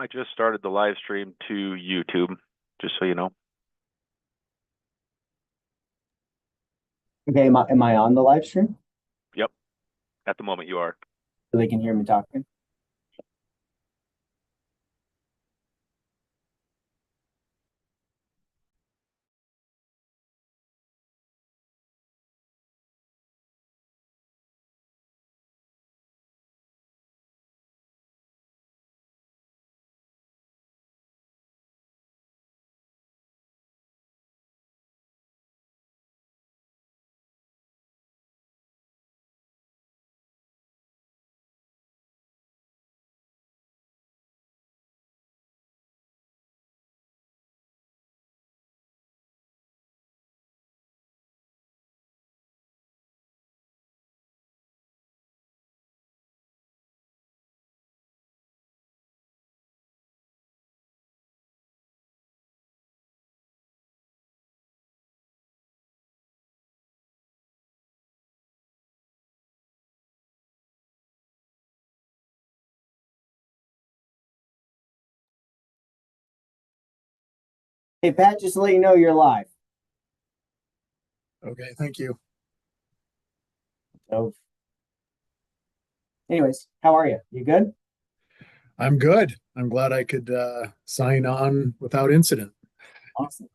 I just started the live stream to YouTube, just so you know. Okay, am I on the live stream? Yep, at the moment you are. So they can hear me talking? Hey, Pat, just to let you know you're live. Okay, thank you. So, anyways, how are you? You good? I'm good. I'm glad I could sign on without incident. Awesome.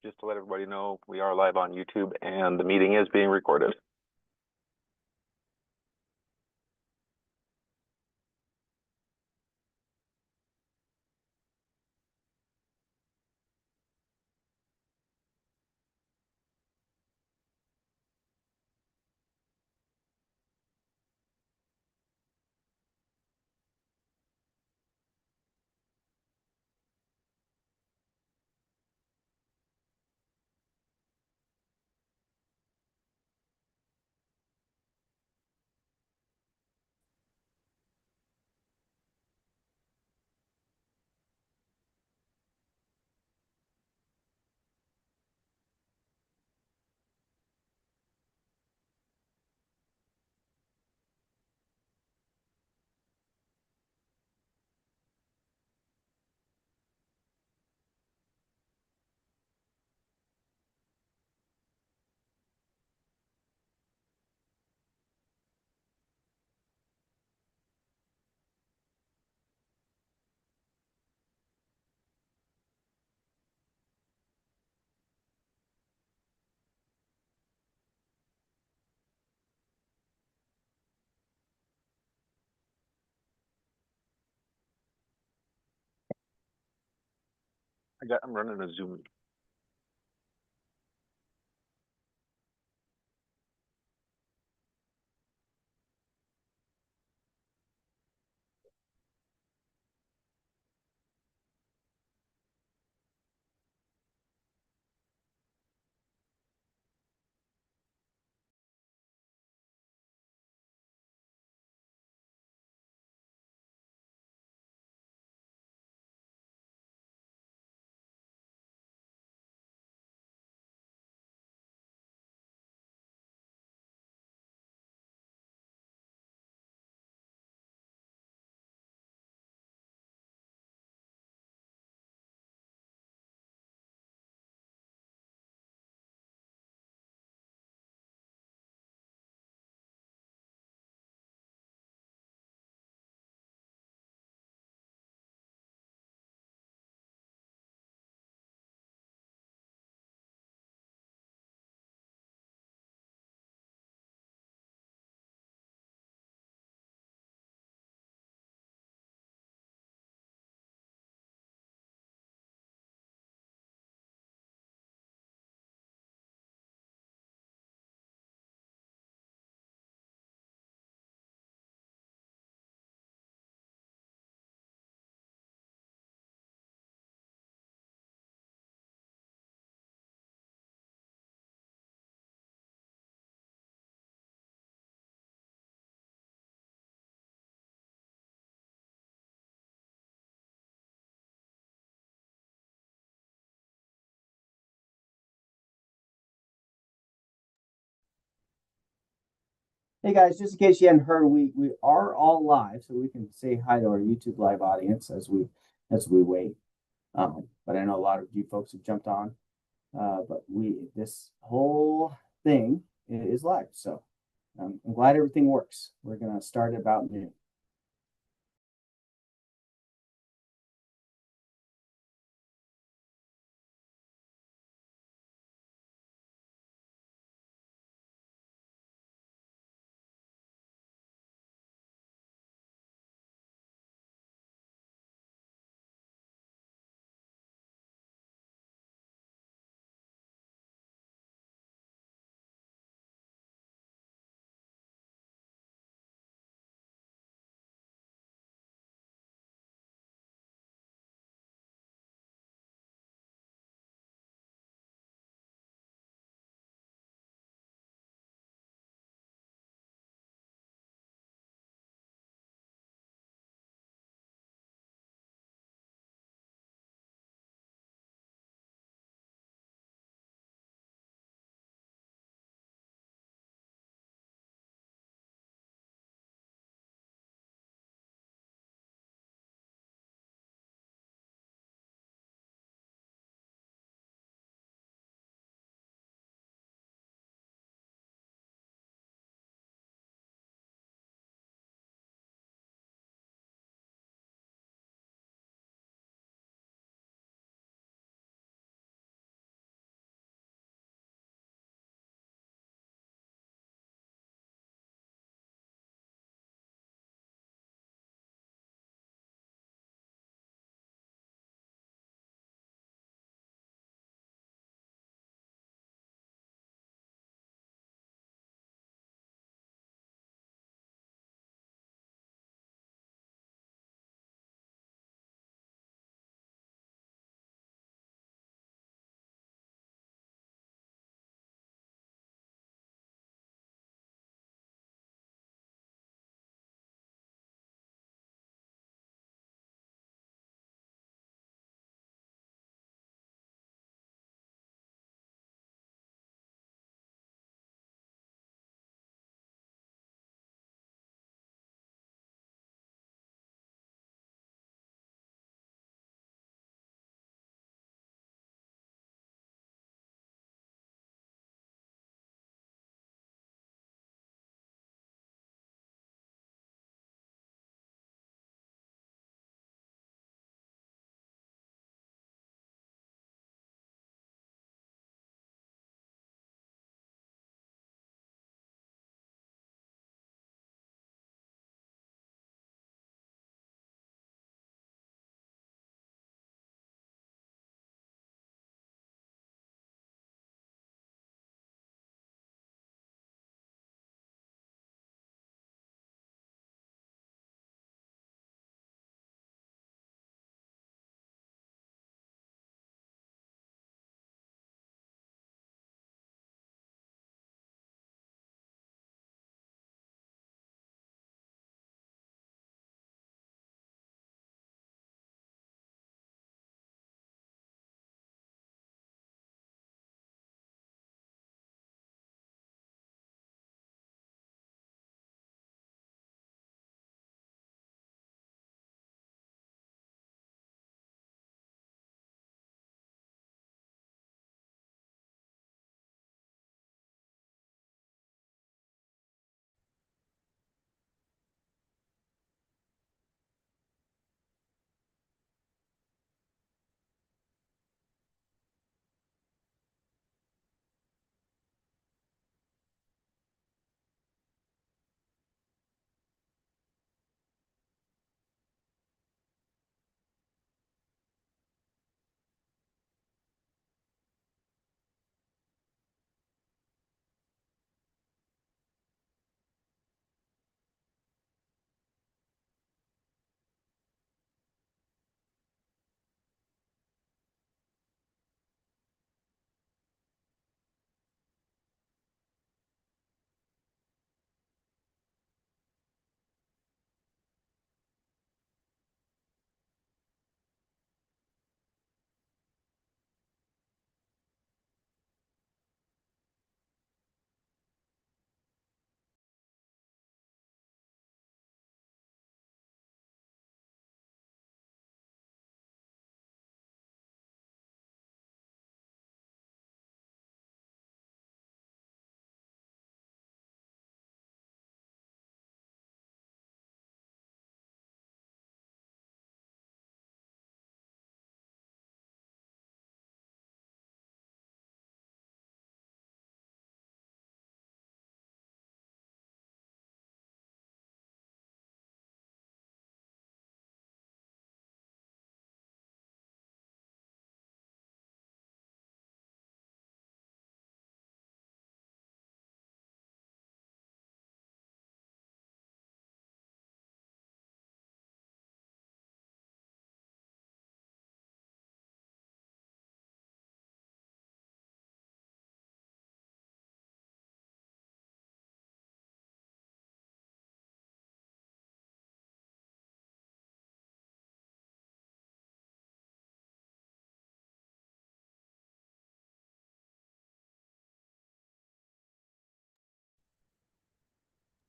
Just to let everybody know, we are live on YouTube and the meeting is being recorded. I'm running a Zoom. Hey guys, just in case you hadn't heard, we are all live, so we can say hi to our YouTube live audience as we wait. But I know a lot of you folks have jumped on. But this whole thing is live, so I'm glad everything works. We're gonna start about noon.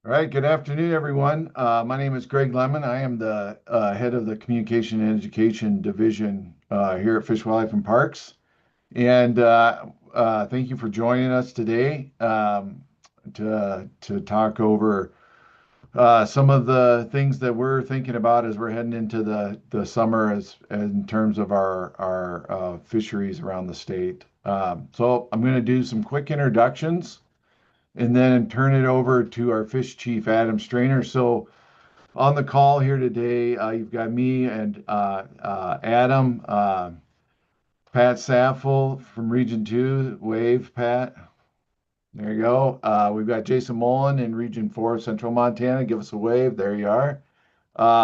All right, good afternoon, everyone. My name is Greg Lemon. I am the head of the Communication and Education Division here at Fish, Wildlife, and Parks. And thank you for joining us today to talk over some of the things that we're thinking about as we're heading into the summer as in terms of our fisheries around the state. So I'm going to do some quick introductions and then turn it over to our fish chief, Adam Strainer. So on the call here today, you've got me and Adam, Pat Saffel from Region 2. Wave, Pat. There you go. We've got Jason Mullen in Region 4, Central Montana. Give us a wave. There you are.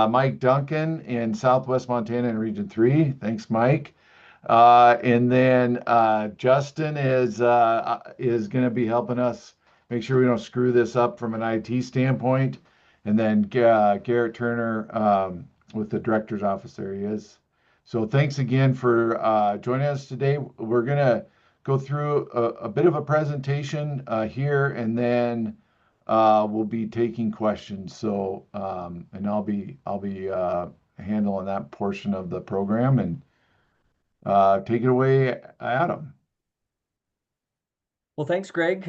Mike Duncan in Southwest Montana in Region 3. Thanks, Mike. And then Justin is going to be helping us make sure we don't screw this up from an IT standpoint. And then Garrett Turner with the director's office. There he is. So thanks again for joining us today. We're going to go through a bit of a presentation here, and then we'll be taking questions. So and I'll be handling that portion of the program. And take it away, Adam. Well, thanks, Greg.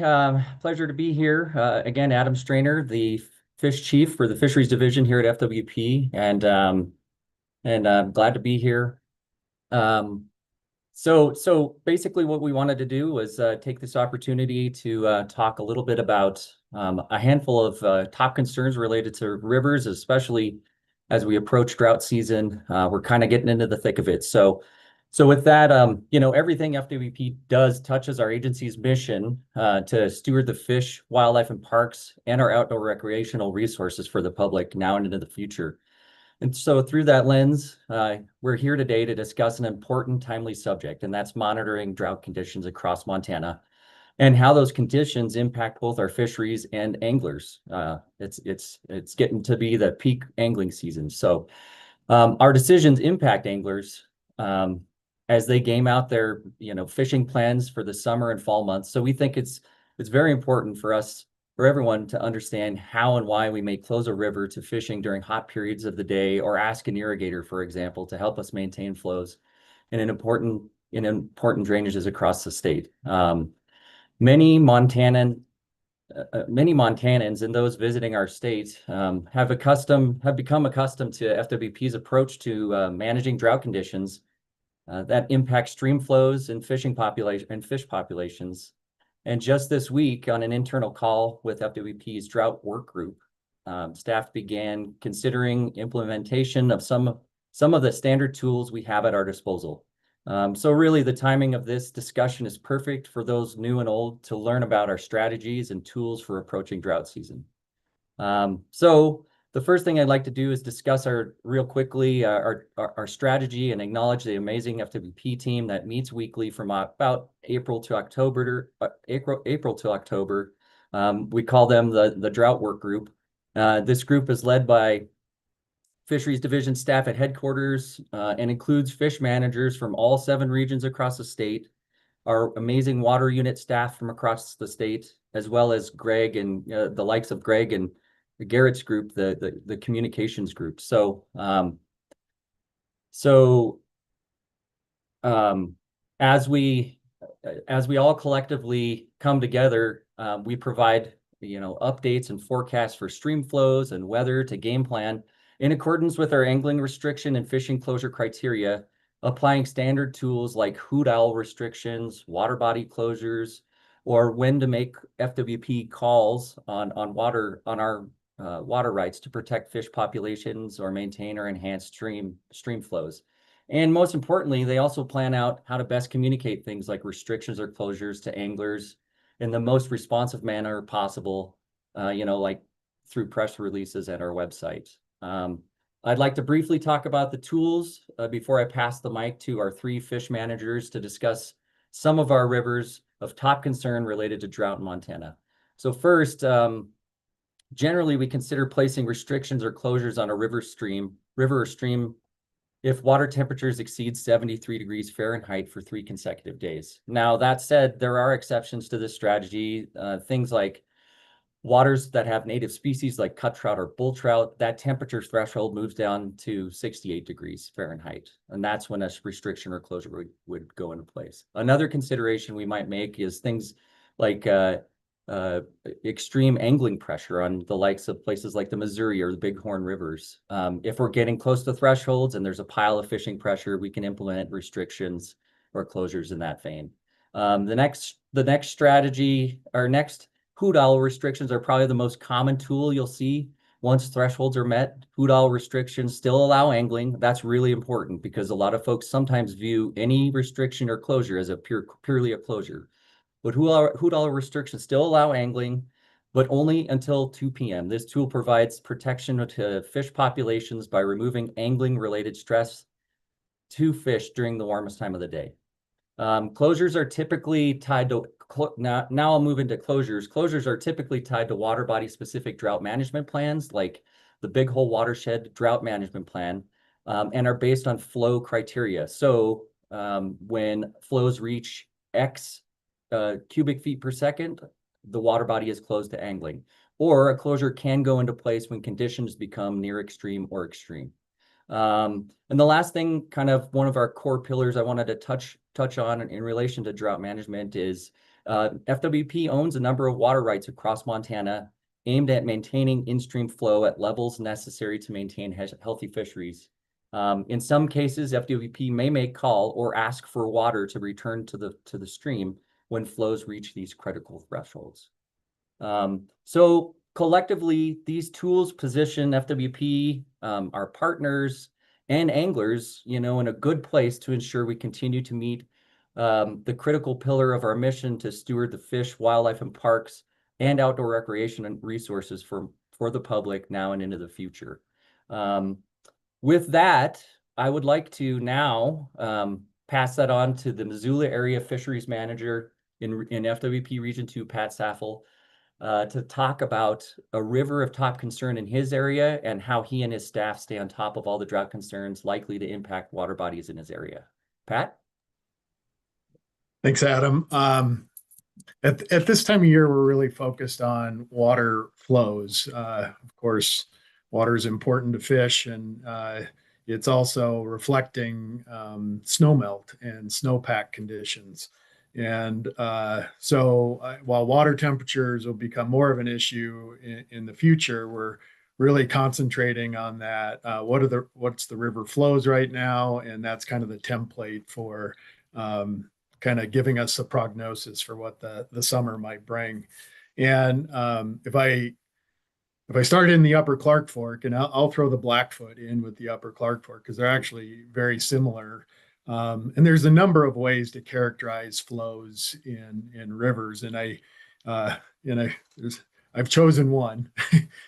Pleasure to be here. Again, Adam Strainer, the fish chief for the fisheries division here at FWP, and I'm glad to be here. So basically what we wanted to do was take this opportunity to talk a little bit about a handful of top concerns related to rivers, especially as we approach drought season. We're kind of getting into the thick of it. So with that, everything FWP does touches our agency's mission to steward the fish, wildlife, and parks and our outdoor recreational resources for the public now and into the future. And so through that lens, we're here today to discuss an important, timely subject, and that's monitoring drought conditions across Montana and how those conditions impact both our fisheries and anglers. It's getting to be the peak angling season. So our decisions impact anglers as they game out their fishing plans for the summer and fall months. So we think it's very important for everyone to understand how and why we may close a river to fishing during hot periods of the day, or ask an irrigator, for example, to help us maintain flows in important drainages across the state. Many Montanans and those visiting our state have become accustomed to FWP's approach to managing drought conditions that impact stream flows and fish populations. And just this week, on an internal call with FWP's Drought work group, staff began considering implementation of some of the standard tools we have at our disposal. So really, the timing of this discussion is perfect for those new and old to learn about our strategies and tools for approaching drought season. So the first thing I'd like to do is discuss our strategy and acknowledge the amazing FWP team that meets weekly from about April to October. We call them the Drought work group. This group is led by Fisheries Division staff at headquarters and includes fish managers from all 7 regions across the state, our amazing water unit staff from across the state, as well as Greg and the likes of Greg and Garrett's group, the communications group. As we all collectively come together, we provide updates and forecasts for stream flows and weather to game plan in accordance with our angling restriction and fishing closure criteria, applying standard tools like hoot owl restrictions, water body closures, or when to make FWP calls on our water rights to protect fish populations or maintain or enhance stream flows. And most importantly, they also plan out how to best communicate things like restrictions or closures to anglers in the most responsive manner possible, like through press releases at our website. I'd like to briefly talk about the tools before I pass the mic to our 3 fish managers to discuss some of our rivers of top concern related to drought in Montana. So first, generally, we consider placing restrictions or closures on a river or stream if water temperatures exceed 73 degrees Fahrenheit for 3 consecutive days. Now, that said, there are exceptions to this strategy, things like Waters that have native species like cut trout or bull trout, that temperature threshold moves down to 68 degrees Fahrenheit. And that's when a restriction or closure would go into place. Another consideration we might make is things like extreme angling pressure on the likes of places like the Missouri or the Bighorn rivers. If we're getting close to thresholds and there's a pile of fishing pressure, we can implement restrictions or closures in that vein. The next strategy, our next hoot owl restrictions are probably the most common tool you'll see once thresholds are met. Hoot owl restrictions still allow angling. That's really important because a lot of folks sometimes view any restriction or closure as purely a closure. But hoot owl restrictions still allow angling, but only until 2 p.m. This tool provides protection to fish populations by removing angling-related stress to fish during the warmest time of the day. Closures are typically tied to, now I'll move into closures. Closures are typically tied to water body specific drought management plans, like the Big Hole Watershed Drought Management Plan, and are based on flow criteria. So when flows reach X cubic feet per second, the water body is closed to angling. Or a closure can go into place when conditions become near extreme or extreme. And the last thing, kind of one of our core pillars I wanted to touch on in relation to drought management is FWP owns a number of water rights across Montana aimed at maintaining in-stream flow at levels necessary to maintain healthy fisheries. In some cases, FWP may make call or ask for water to return to the stream when flows reach these critical thresholds. So collectively, these tools position FWP, our partners, and anglers, in a good place to ensure we continue to meet the critical pillar of our mission to steward the fish, wildlife, and parks, and outdoor recreation and resources for the public now and into the future. With that, I would like to now pass that on to the Missoula Area Fisheries Manager in FWP Region 2, Pat Saffel, to talk about a river of top concern in his area and how he and his staff stay on top of all the drought concerns likely to impact water bodies in his area. Pat? Thanks, Adam. At this time of year, we're really focused on water flows. Of course, water is important to fish, and it's also reflecting snowmelt and snowpack conditions. And so while water temperatures will become more of an issue in the future, we're really concentrating on that. What's the river flows right now? And that's kind of the template for kind of giving us a prognosis for what the summer might bring. And if I start in the Upper Clark Fork, and I'll throw the Blackfoot in with the Upper Clark Fork because they're actually very similar. And there's a number of ways to characterize flows in rivers, and I've chosen one.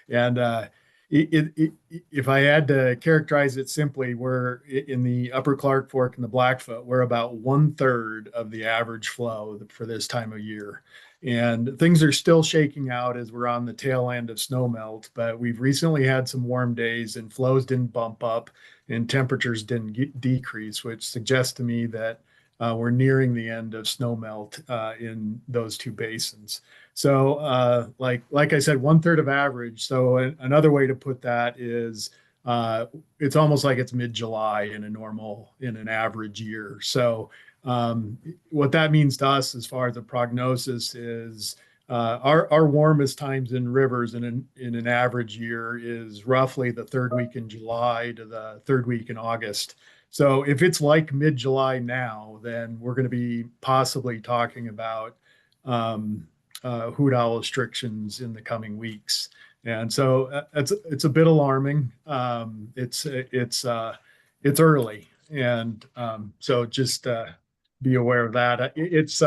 And if I had to characterize it simply, we're in the Upper Clark Fork and the Blackfoot, we're about 1/3 of the average flow for this time of year. And things are still shaking out as we're on the tail end of snowmelt, but we've recently had some warm days and flows didn't bump up and temperatures didn't decrease, which suggests to me that we're nearing the end of snowmelt in those two basins. So like I said, 1/3 of average. So another way to put that is it's almost like it's mid-July in an average year. So what that means to us as far as a prognosis is our warmest times in rivers in an average year is roughly the third week in July to the third week in August. So if it's like mid-July now, then we're going to be possibly talking about hoot owl restrictions in the coming weeks. And so it's a bit alarming. It's early, and so just be aware of that. It's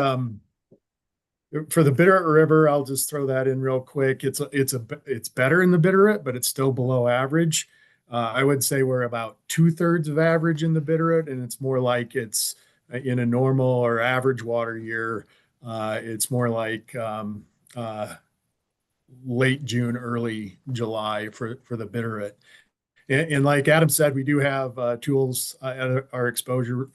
for the Bitterroot River, I'll just throw that in real quick. It's better in the Bitterroot, but it's still below average. I would say we're about 2/3 of average in the Bitterroot, and it's more like it's in a normal or average water year. It's more like late June, early July for the Bitterroot. And like Adam said, we do have tools at our exposure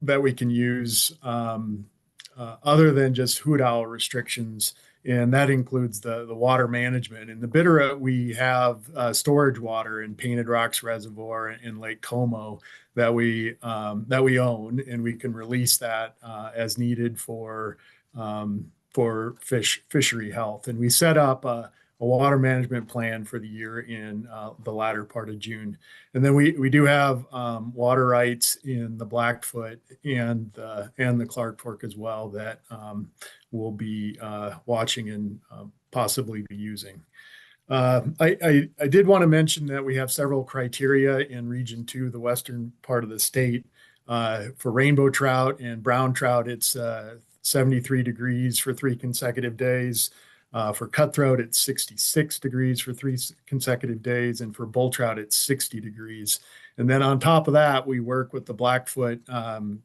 that we can use other than just hoot owl restrictions. and that includes the water management. In the Bitterroot, we have storage water in Painted Rocks Reservoir in Lake Como that we own, and we can release that as needed for fishery health. And we set up a water management plan for the year in the latter part of June. And then we do have water rights in the Blackfoot and the Clark Fork as well that we'll be watching and possibly be using. I did want to mention that we have several criteria in Region 2, the western part of the state. For rainbow trout and brown trout, it's 73 degrees for 3 consecutive days. For cutthroat, it's 66 degrees for 3 consecutive days. And for bull trout, it's 60 degrees. And then on top of that, we work with the Blackfoot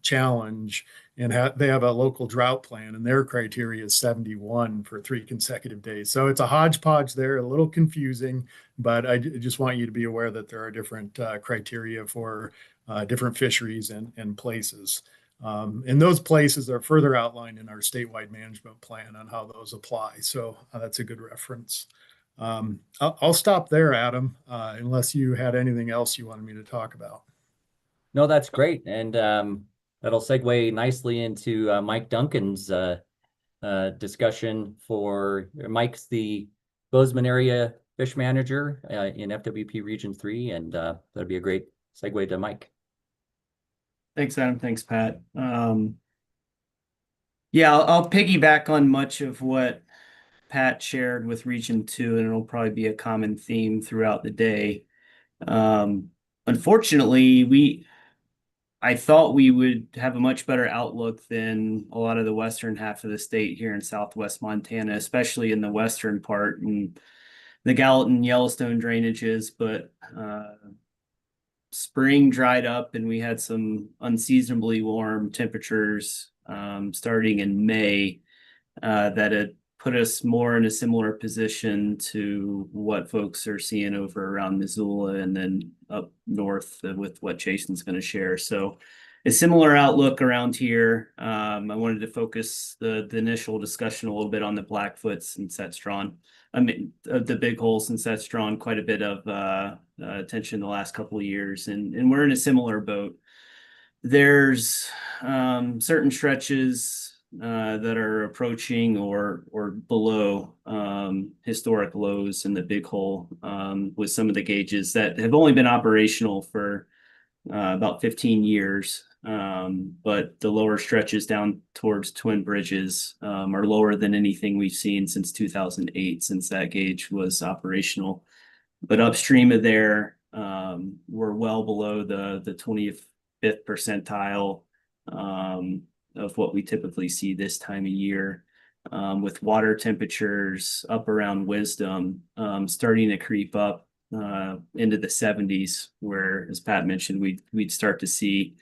Challenge, and they have a local drought plan, and their criteria is 71 for 3 consecutive days. So it's a hodgepodge there, a little confusing, but I just want you to be aware that there are different criteria for different fisheries and places. And those places are further outlined in our statewide management plan on how those apply. So that's a good reference. I'll stop there, Adam, unless you had anything else you wanted me to talk about. No, that's great. And that'll segue nicely into Mike Duncan's discussion for Mike's the Bozeman area fish manager in FWP Region 3. And that'd be a great segue to Mike. Thanks, Adam. Thanks, Pat. Yeah, I'll piggyback on much of what Pat shared with Region 2, and it'll probably be a common theme throughout the day. Unfortunately, I thought we would have a much better outlook than a lot of the western half of the state here in southwest Montana, especially in the western part and the Gallatin Yellowstone drainages, but spring dried up and we had some unseasonably warm temperatures starting in May that had put us more in a similar position to what folks are seeing over around Missoula and then up north with what Jason's going to share. So a similar outlook around here. I wanted to focus the initial discussion a little bit on the Blackfoot, since that's drawn, the big hole, since that's drawn quite a bit of attention the last couple of years. And we're in a similar boat. There's certain stretches that are approaching or below historic lows in the big hole with some of the gauges that have only been operational for about 15 years. But the lower stretches down towards Twin Bridges are lower than anything we've seen since 2008, since that gauge was operational. But upstream of there, we're well below the 25th percentile of what we typically see this time of year, with water temperatures up around Wisdom starting to creep up into the 70s, where, as Pat mentioned, we'd start to see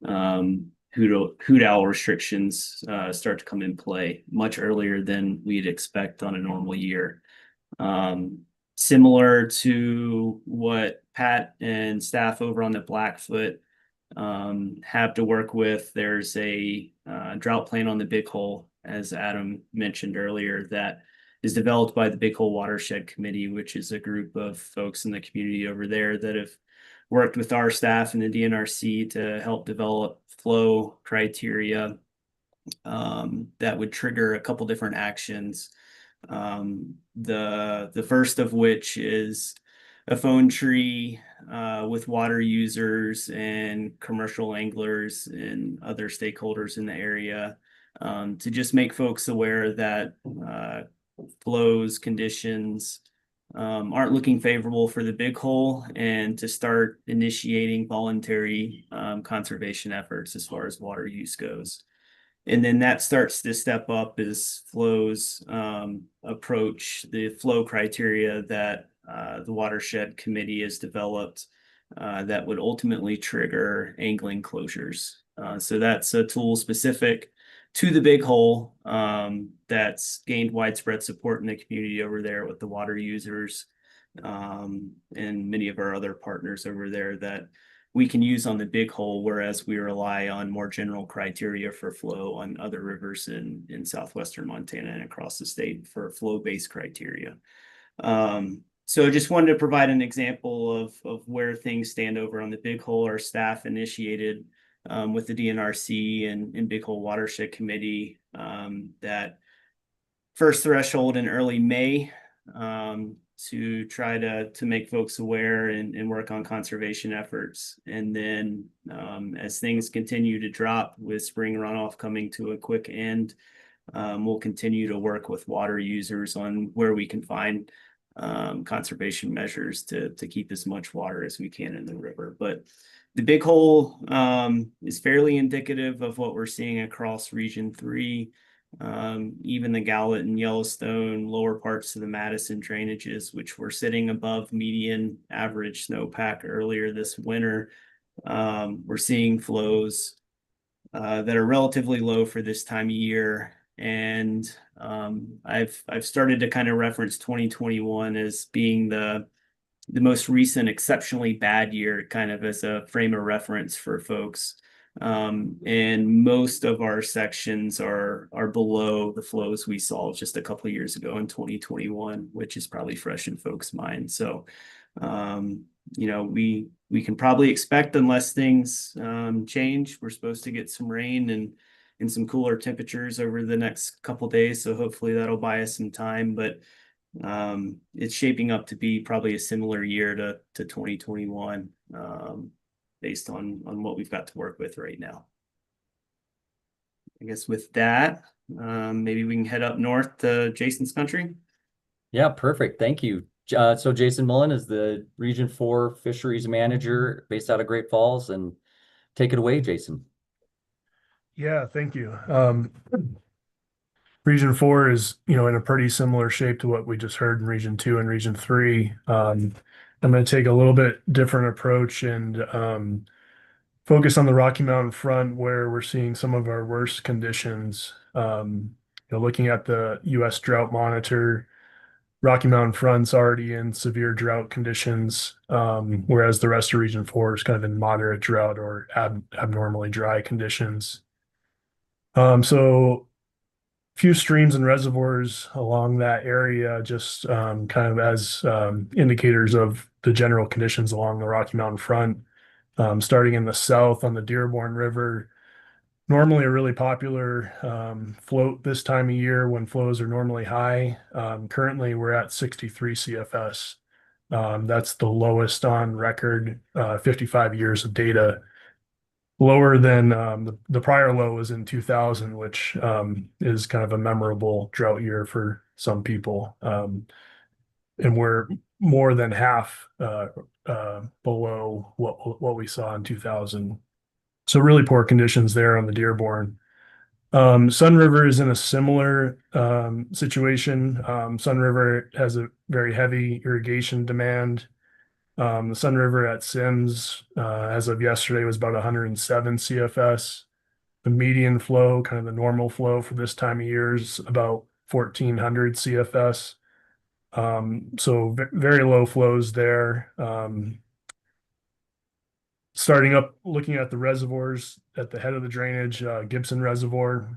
hoot owl restrictions start to come in play much earlier than we'd expect on a normal year. Similar to what Pat and staff over on the Blackfoot have to work with, there's a drought plan on the Big Hole, as Adam mentioned earlier, that is developed by the Big Hole Watershed Committee, which is a group of folks in the community over there that have worked with our staff and the DNRC to help develop flow criteria that would trigger a couple different actions. The first of which is a phone tree with water users and commercial anglers and other stakeholders in the area to just make folks aware that flows conditions aren't looking favorable for the Big Hole, and to start initiating voluntary conservation efforts as far as water use goes. And then that starts to step up as flows approach the flow criteria that the Watershed Committee has developed that would ultimately trigger angling closures. So that's a tool specific to the Big Hole that's gained widespread support in the community over there with the water users and many of our other partners over there that we can use on the Big Hole, whereas we rely on more general criteria for flow on other rivers in southwestern Montana and across the state for flow-based criteria. So I just wanted to provide an example of where things stand over on the Big Hole. Our staff initiated with the DNRC and Big Hole Watershed Committee that first threshold in early May to try to make folks aware and work on conservation efforts. And then as things continue to drop with spring runoff coming to a quick end, we'll continue to work with water users on where we can find conservation measures to keep as much water as we can in the river. But the Big Hole is fairly indicative of what we're seeing across Region 3. Even the Gallatin, Yellowstone, lower parts of the Madison drainages, which were sitting above median average snowpack earlier this winter. We're seeing flows that are relatively low for this time of year. And I've started to kind of reference 2021 as being the most recent exceptionally bad year, kind of as a frame of reference for folks. And most of our sections are below the flows we saw just a couple of years ago in 2021, which is probably fresh in folks' minds. So, you know, we can probably expect, unless things change, we're supposed to get some rain and some cooler temperatures over the next couple days. So hopefully that'll buy us some time. But it's shaping up to be probably a similar year to 2021. Based on what we've got to work with right now. I guess with that, maybe we can head up north to Jason's country. Yeah, perfect. Thank you. So Jason Mullen is the Region 4 Fisheries Manager based out of Great Falls, and take it away, Jason. Yeah, thank you. Region 4 is, in a pretty similar shape to what we just heard in Region 2 and Region 3. I'm going to take a little bit different approach and focus on the Rocky Mountain front, where we're seeing some of our worst conditions. Looking at the U.S. Drought Monitor, Rocky Mountain front's already in severe drought conditions, whereas the rest of Region 4 is kind of in moderate drought or abnormally dry conditions. So few streams and reservoirs along that area, just kind of as indicators of the general conditions along the Rocky Mountain front. Starting in the south on the Dearborn River, normally a really popular float this time of year when flows are normally high. Currently, we're at 63 CFS. That's the lowest on record, 55 years of data. Lower than the prior low was in 2000, which is kind of a memorable drought year for some people. And we're more than half below what we saw in 2000. So really poor conditions there on the Dearborn. Sun River is in a similar situation. Sun River has a very heavy irrigation demand. The Sun River at Sims, as of yesterday, was about 107 CFS. The median flow, kind of the normal flow for this time of year, is about 1,400 CFS. So very low flows there. Starting up, looking at the reservoirs at the head of the drainage, Gibson Reservoir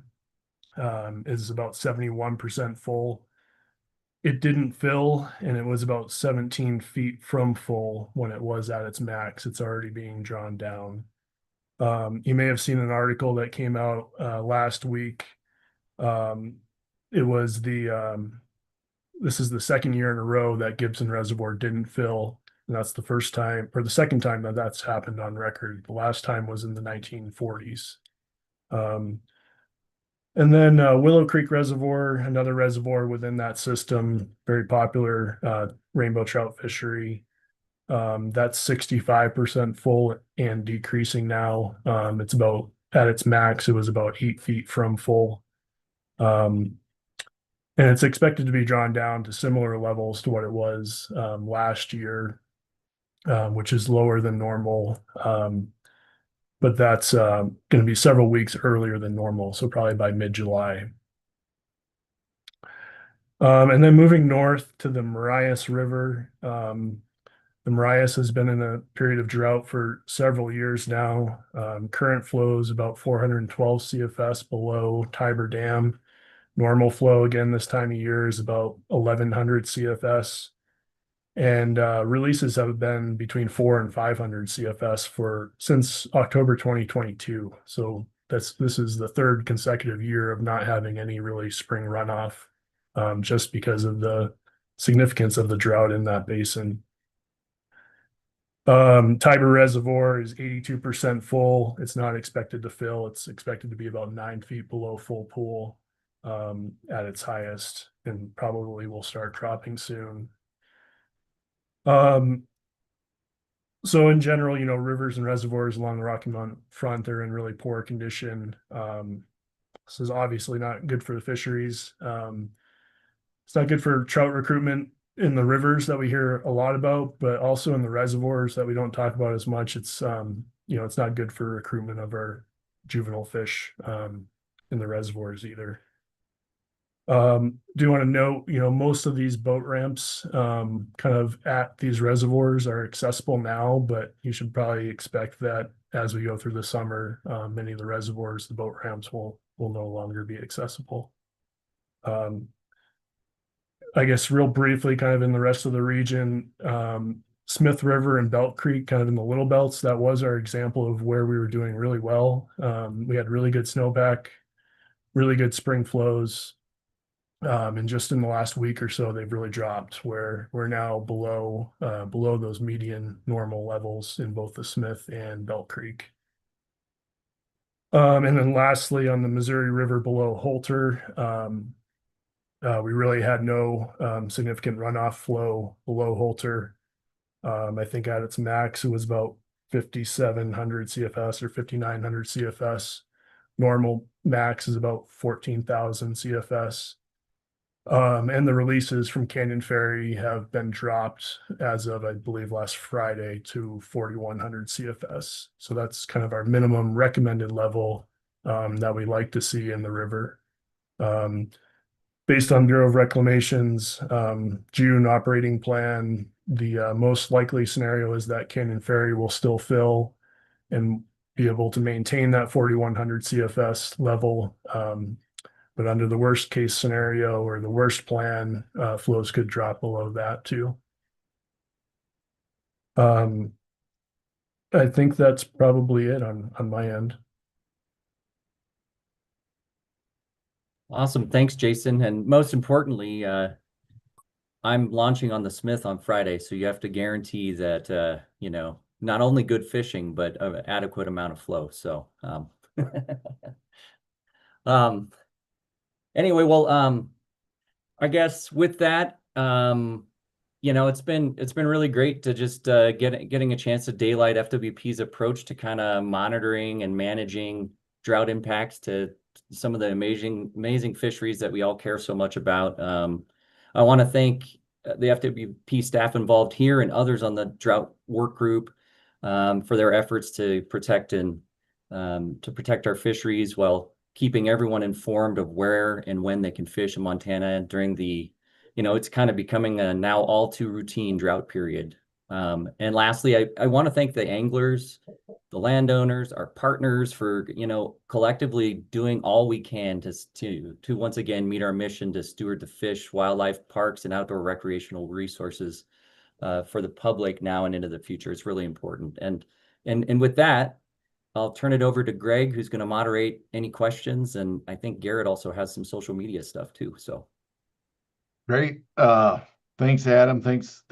is about 71% full. It didn't fill, and it was about 17 feet from full when it was at its max. It's already being drawn down. You may have seen an article that came out last week. It was this is the second year in a row that Gibson Reservoir didn't fill. And that's the first time, or the second time that that's happened on record. The last time was in the 1940s. And then Willow Creek Reservoir, another reservoir within that system, very popular rainbow trout fishery. That's 65% full and decreasing now. It's about, at its max, it was about 8 feet from full. And it's expected to be drawn down to similar levels to what it was last year, which is lower than normal. But that's going to be several weeks earlier than normal, so probably by mid-July. And then moving north to the Marias River, The Marias has been in a period of drought for several years now. Current flow is about 412 CFS below Tiber Dam. Normal flow again this time of year is about 1100 CFS. And releases have been between 400 and 500 CFS since October 2022. So this is the third consecutive year of not having any really spring runoff, just because of the significance of the drought in that basin. Tiber Reservoir is 82% full. It's not expected to fill. It's expected to be about 9 feet below full pool at its highest, and probably will start dropping soon. So in general, rivers and reservoirs along the Rocky Mountain front are in really poor condition. This is obviously not good for the fisheries. It's not good for trout recruitment in the rivers that we hear a lot about, but also in the reservoirs that we don't talk about as much. It's it's not good for recruitment of our juvenile fish in the reservoirs either. Do want to note, most of these boat ramps kind of at these reservoirs are accessible now, but you should probably expect that as we go through the summer, many of the reservoirs, the boat ramps will no longer be accessible. I guess real briefly, kind of in the rest of the region, Smith River and Belt Creek, kind of in the Little Belts, that was our example of where we were doing really well. We had really good snowpack, really good spring flows. And just in the last week or so, they've really dropped where we're now below those median normal levels in both the Smith and Belt Creek. And then lastly, on the Missouri River below Holter, we really had no significant runoff flow below Holter. I think at its max, it was about 5,700 CFS or 5,900 CFS. Normal max is about 14,000 CFS. And the releases from Canyon Ferry have been dropped as of, I believe, last Friday to 4,100 CFS. So that's kind of our minimum recommended level that we like to see in the river. Based on Bureau of Reclamation's June operating plan, the most likely scenario is that Canyon Ferry will still fill and be able to maintain that 4,100 CFS level. But under the worst case scenario or the worst plan, flows could drop below that too. I think that's probably it on my end. Awesome. Thanks, Jason. And most importantly, I'm launching on the Smith on Friday, so you have to guarantee that, not only good fishing, but an adequate amount of flow. So, anyway, well, I guess with that, it's been really great to just getting a chance to daylight FWP's approach to kind of monitoring and managing drought impacts to some of the amazing fisheries that we all care so much about. I want to thank the FWP staff involved here and others on the drought work group for their efforts to protect our fisheries while keeping everyone informed of where and when they can fish in Montana during the, it's kind of becoming a now all too routine drought period. And lastly, I want to thank the anglers, the landowners, our partners for, collectively doing all we can to once again meet our mission to steward the fish, wildlife, parks, and outdoor recreational resources for the public now and into the future. It's really important. And with that, I'll turn it over to Greg, who's going to moderate any questions. And I think Garrett also has some social media stuff too. So Great. Thanks, Adam. Thanks,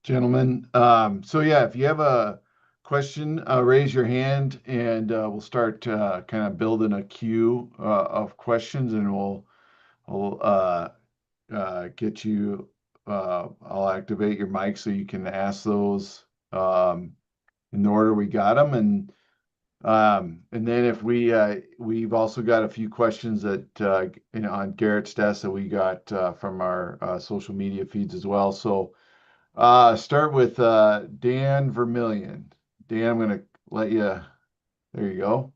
gentlemen. So yeah, if you have a question, raise your hand and we'll start kind of building a queue of questions, and we'll get you. I'll activate your mic so you can ask those in the order we got them, and then if we've also got a few questions that on Garrett's desk that we got from our social media feeds as well. So start with Dan Vermillion. Dan, I'm going to let you. There you go.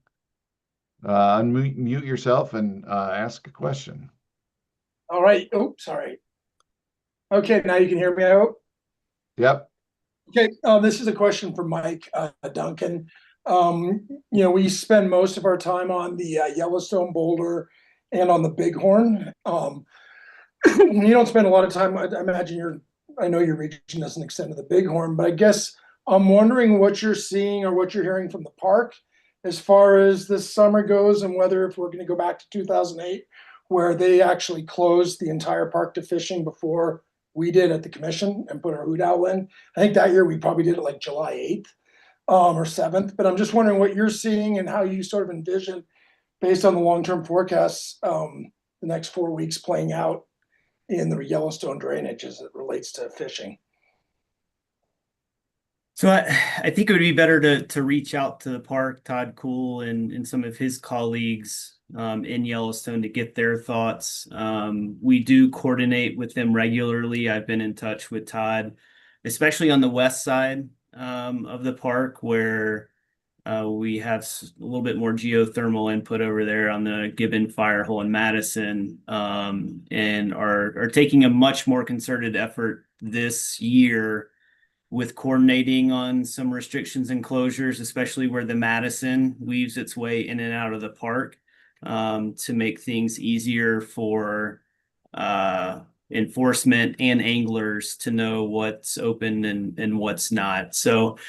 Unmute yourself and ask a question. All right. Oh, sorry. Okay, now you can hear me, I hope. Yep. Okay, this is a question for Mike Duncan. We spend most of our time on the Yellowstone Boulder and on the Bighorn. You don't spend a lot of time. I imagine I know your region doesn't extend to the Bighorn, but I guess I'm wondering what you're seeing or what you're hearing from the park as far as this summer goes, and whether if we're going to go back to 2008, where they actually closed the entire park to fishing before we did at the commission and put our hoot owl in. I think that year we probably did it like July 8th or 7th. But I'm just wondering what you're seeing and how you sort of envision, based on the long-term forecasts, the next 4 weeks playing out in the Yellowstone drainage as it relates to fishing. So I think it would be better to reach out to the park, Todd Cool and some of his colleagues in Yellowstone to get their thoughts. We do coordinate with them regularly. I've been in touch with Todd, especially on the west side of the park, where we have a little bit more geothermal input over there on the Gibbon Firehole in Madison, and are taking a much more concerted effort this year with coordinating on some restrictions and closures, especially where the Madison weaves its way in and out of the park, to make things easier for enforcement and anglers to know what's open and what's not. So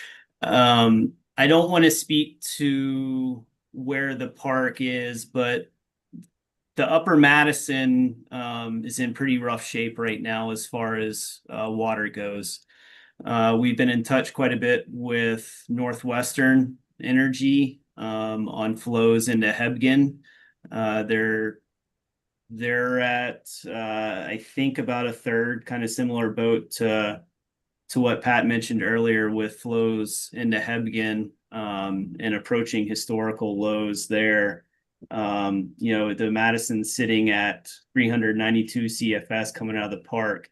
I don't want to speak to where the park is, but the upper Madison is in pretty rough shape right now as far as water goes. We've been in touch quite a bit with Northwestern Energy on flows into Hebgen. They're at I think about a third, kind of similar boat to what Pat mentioned earlier, with flows into Hebgen and approaching historical lows there. The Madison's sitting at 392 CFS coming out of the park.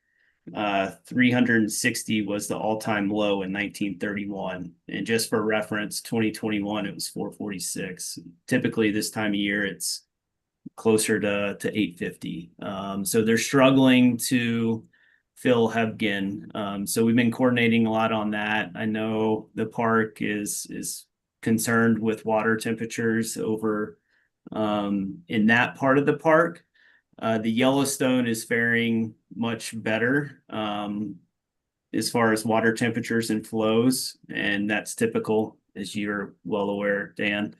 360 was the all-time low in 1931. And just for reference, 2021, it was 446. Typically this time of year, it's closer to 850. So they're struggling to fill Hebgen. So we've been coordinating a lot on that. I know the park is concerned with water temperatures over in that part of the park. The Yellowstone is faring much better as far as water temperatures and flows, and that's typical, as you're well aware, Dan.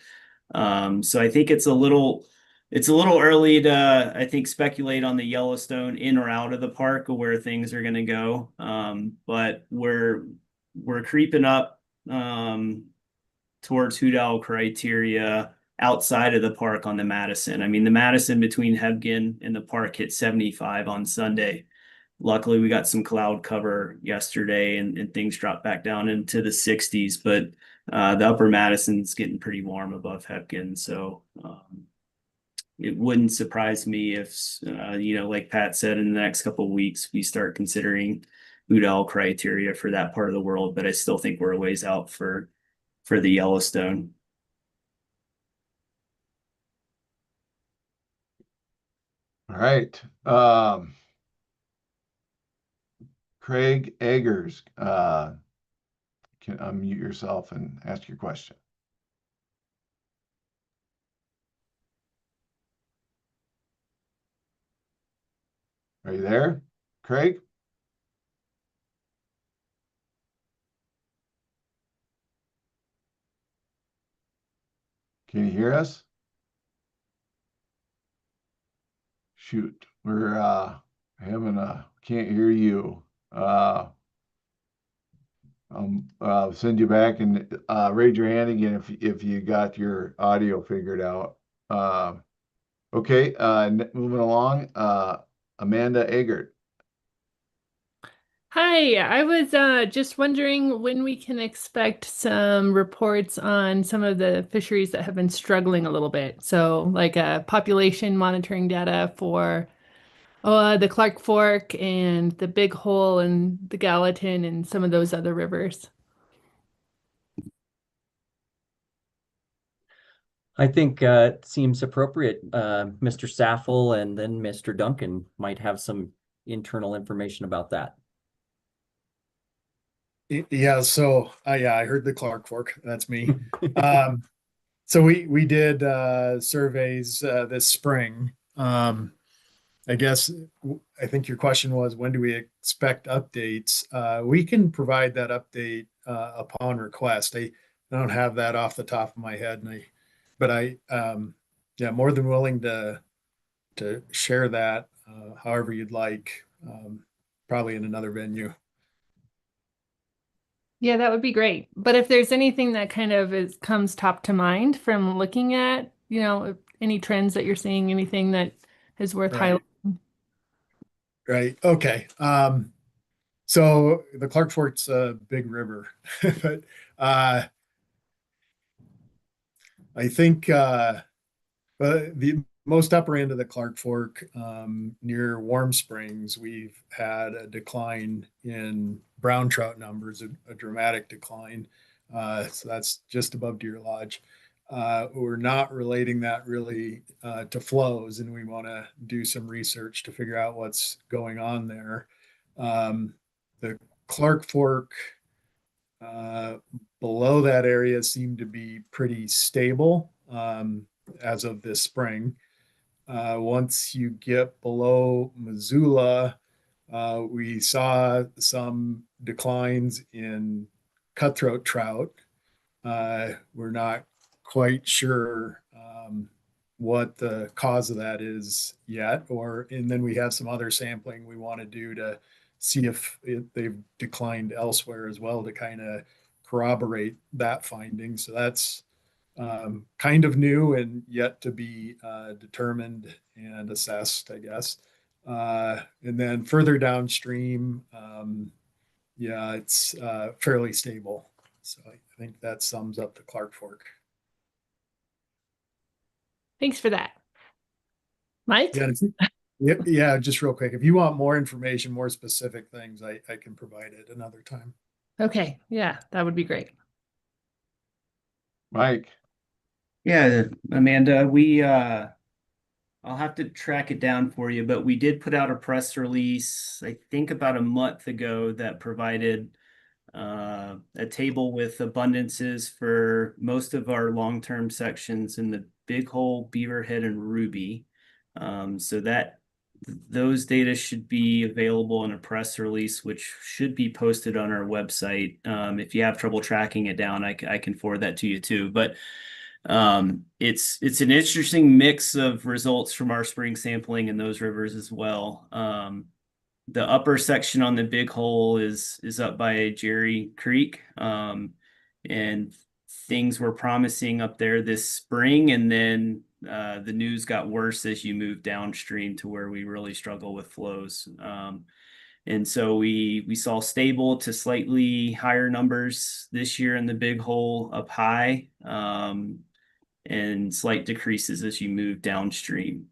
So I think it's a little early to, I think, speculate on the Yellowstone in or out of the park or where things are going to go. But we're creeping up towards hoot owl criteria outside of the park on the Madison. I mean, the Madison between Hebgen and the park hit 75 on Sunday. Luckily, we got some cloud cover yesterday and things dropped back down into the 60s, but the upper Madison's getting pretty warm above Hebgen. So it wouldn't surprise me if, like Pat said, in the next couple of weeks, we start considering hoot owl criteria for that part of the world, but I still think we're a ways out for the Yellowstone. All right. Craig Eggers, can unmute yourself and ask your question. Are you there, Craig? Can you hear us? Shoot, we're can't hear you. I'll send you back and raise your hand again if you got your audio figured out. Okay, moving along. Amanda Eggert. Hi, I was just wondering when we can expect some reports on some of the fisheries that have been struggling a little bit. So, like population monitoring data for the Clark Fork and the Big Hole and the Gallatin and some of those other rivers. I think it seems appropriate. Mr. Saffel and then Mr. Duncan might have some internal information about that. Yeah, so yeah, I heard the Clark Fork. That's me. So we did surveys this spring. I guess I think your question was, when do we expect updates? We can provide that update upon request. I don't have that off the top of my head, but yeah, more than willing to share that however you'd like, probably in another venue. Yeah, that would be great. But if there's anything that kind of comes top to mind from looking at, any trends that you're seeing, anything that is worth Right. highlighting. Right. Okay. So the Clark Fork's a big river, but I think the most upper end of the Clark Fork, near Warm Springs, we've had a decline in brown trout numbers, a dramatic decline. So that's just above Deer Lodge. We're not relating that really to flows, and we want to do some research to figure out what's going on there. The Clark Fork uh, below that area seemed to be pretty stable as of this spring. Once you get below Missoula, we saw some declines in cutthroat trout. We're not quite sure what the cause of that is yet, and then we have some other sampling we want to do to see if they've declined elsewhere as well to kind of corroborate that finding. So that's kind of new and yet to be determined and assessed, I guess. And then further downstream, yeah, it's fairly stable. So I think that sums up the Clark Fork. Thanks for that. Mike? Yeah, just real quick. If you want more information, more specific things, I can provide it another time. Okay. Yeah, that would be great. Mike. Yeah, Amanda, I'll have to track it down for you, but we did put out a press release, I think about a month ago, that provided a table with abundances for most of our long-term sections in the Big Hole, Beaverhead, and Ruby. So those data should be available in a press release, which should be posted on our website. If you have trouble tracking it down, I can forward that to you too. But it's an interesting mix of results from our spring sampling in those rivers as well. The upper section on the Big Hole is up by Jerry Creek, and things were promising up there this spring, and then the news got worse as you move downstream to where we really struggle with flows. And so we saw stable to slightly higher numbers this year in the Big Hole up high, and slight decreases as you move downstream.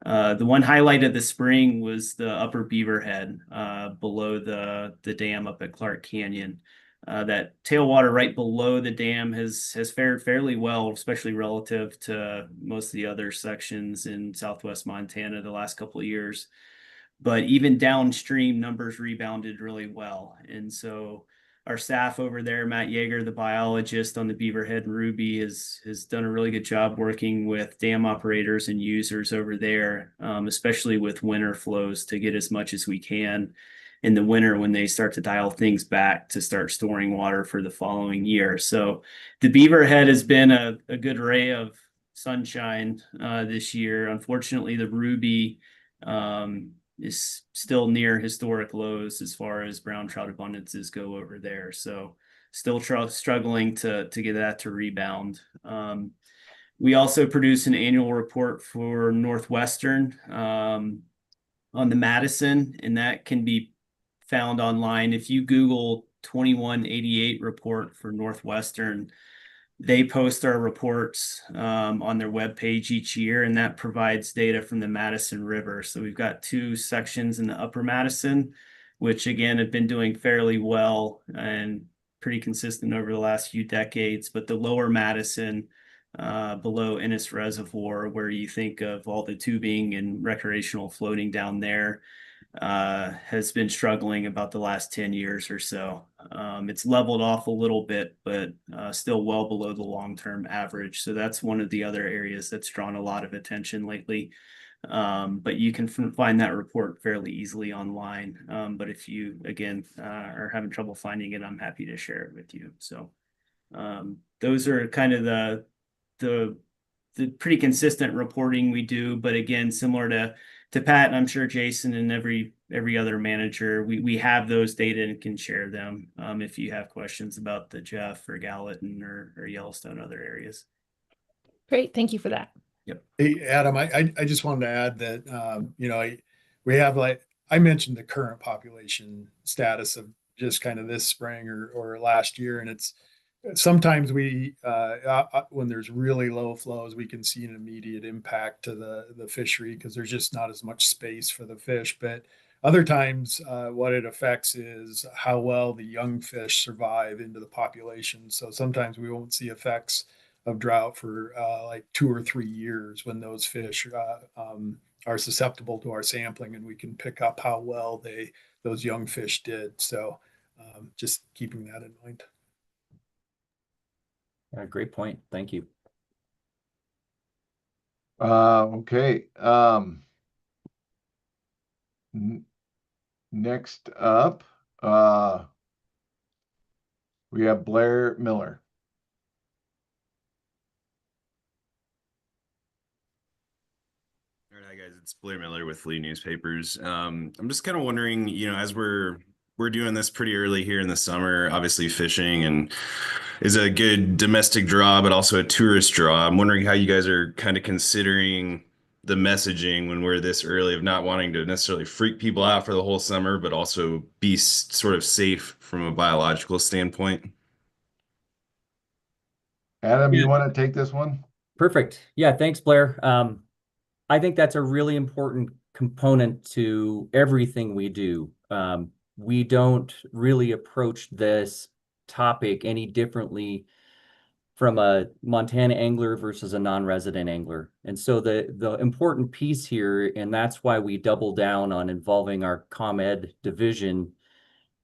The one highlight of the spring was the upper Beaverhead below the dam up at Clark Canyon. That tailwater right below the dam has fared fairly well, especially relative to most of the other sections in southwest Montana the last couple of years. But even downstream, numbers rebounded really well. And so our staff over there, Matt Yeager, the biologist on the Beaverhead and Ruby, has done a really good job working with dam operators and users over there, especially with winter flows, to get as much as we can in the winter when they start to dial things back to start storing water for the following year. So the Beaverhead has been a good ray of sunshine this year. Unfortunately, the Ruby is still near historic lows as far as brown trout abundances go over there. So still struggling to get that to rebound. We also produce an annual report for Northwestern on the Madison, and that can be found online. If you Google 2188 report for Northwestern, they post our reports on their webpage each year, and that provides data from the Madison River. So we've got two sections in the upper Madison, which again have been doing fairly well and pretty consistent over the last few decades. But the lower Madison, below Ennis Reservoir, where you think of all the tubing and recreational floating down there, has been struggling about the last 10 years or so. It's leveled off a little bit, but still well below the long-term average. So that's one of the other areas that's drawn a lot of attention lately. But you can find that report fairly easily online. But if you, again, are having trouble finding it, I'm happy to share it with you. So those are kind of the pretty consistent reporting we do. But again, similar to Pat, and I'm sure Jason and every other manager, we have those data and can share them if you have questions about the Jeff or Gallatin or Yellowstone, other areas. Great, thank you for that. Yep. Hey, Adam, I just wanted to add that, you know, we have, like, I mentioned the current population status of just kind of this spring or last year. And it's sometimes when there's really low flows, we can see an immediate impact to the fishery because there's just not as much space for the fish. But other times, what it affects is how well the young fish survive into the population. So sometimes we won't see effects of drought for like 2 or 3 years when those fish are susceptible to our sampling, and we can pick up how well those young fish did. So just keeping that in mind. Great point. Thank you. Okay. Next up, we have Blair Miller. All right, hi guys, it's Blair Miller with Lee Newspapers. I'm just kind of wondering, you know, as we're doing this pretty early here in the summer, obviously fishing and is a good domestic draw, but also a tourist draw. I'm wondering how you guys are kind of considering the messaging when we're this early, of not wanting to necessarily freak people out for the whole summer, but also be sort of safe from a biological standpoint. Adam, you want to take this one? Perfect. Yeah, thanks, Blair. I think that's a really important component to everything we do. We don't really approach this topic any differently from a Montana angler versus a non-resident angler. And so the important piece here, and that's why we double down on involving our ComEd division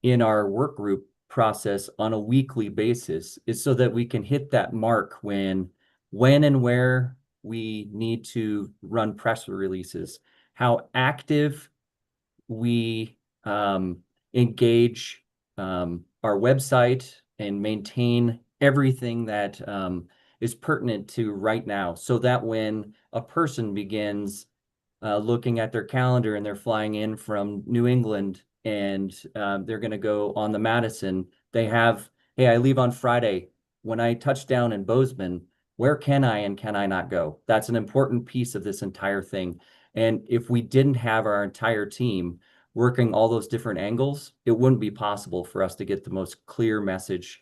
in our work group process on a weekly basis, is so that we can hit that mark when and where we need to run press releases, how active we engage our website and maintain everything that is pertinent to right now, so that when a person begins looking at their calendar and they're flying in from New England and they're going to go on the Madison, they have, hey, I leave on Friday. When I touch down in Bozeman, where can I and can I not go? That's an important piece of this entire thing. And if we didn't have our entire team working all those different angles, it wouldn't be possible for us to get the most clear message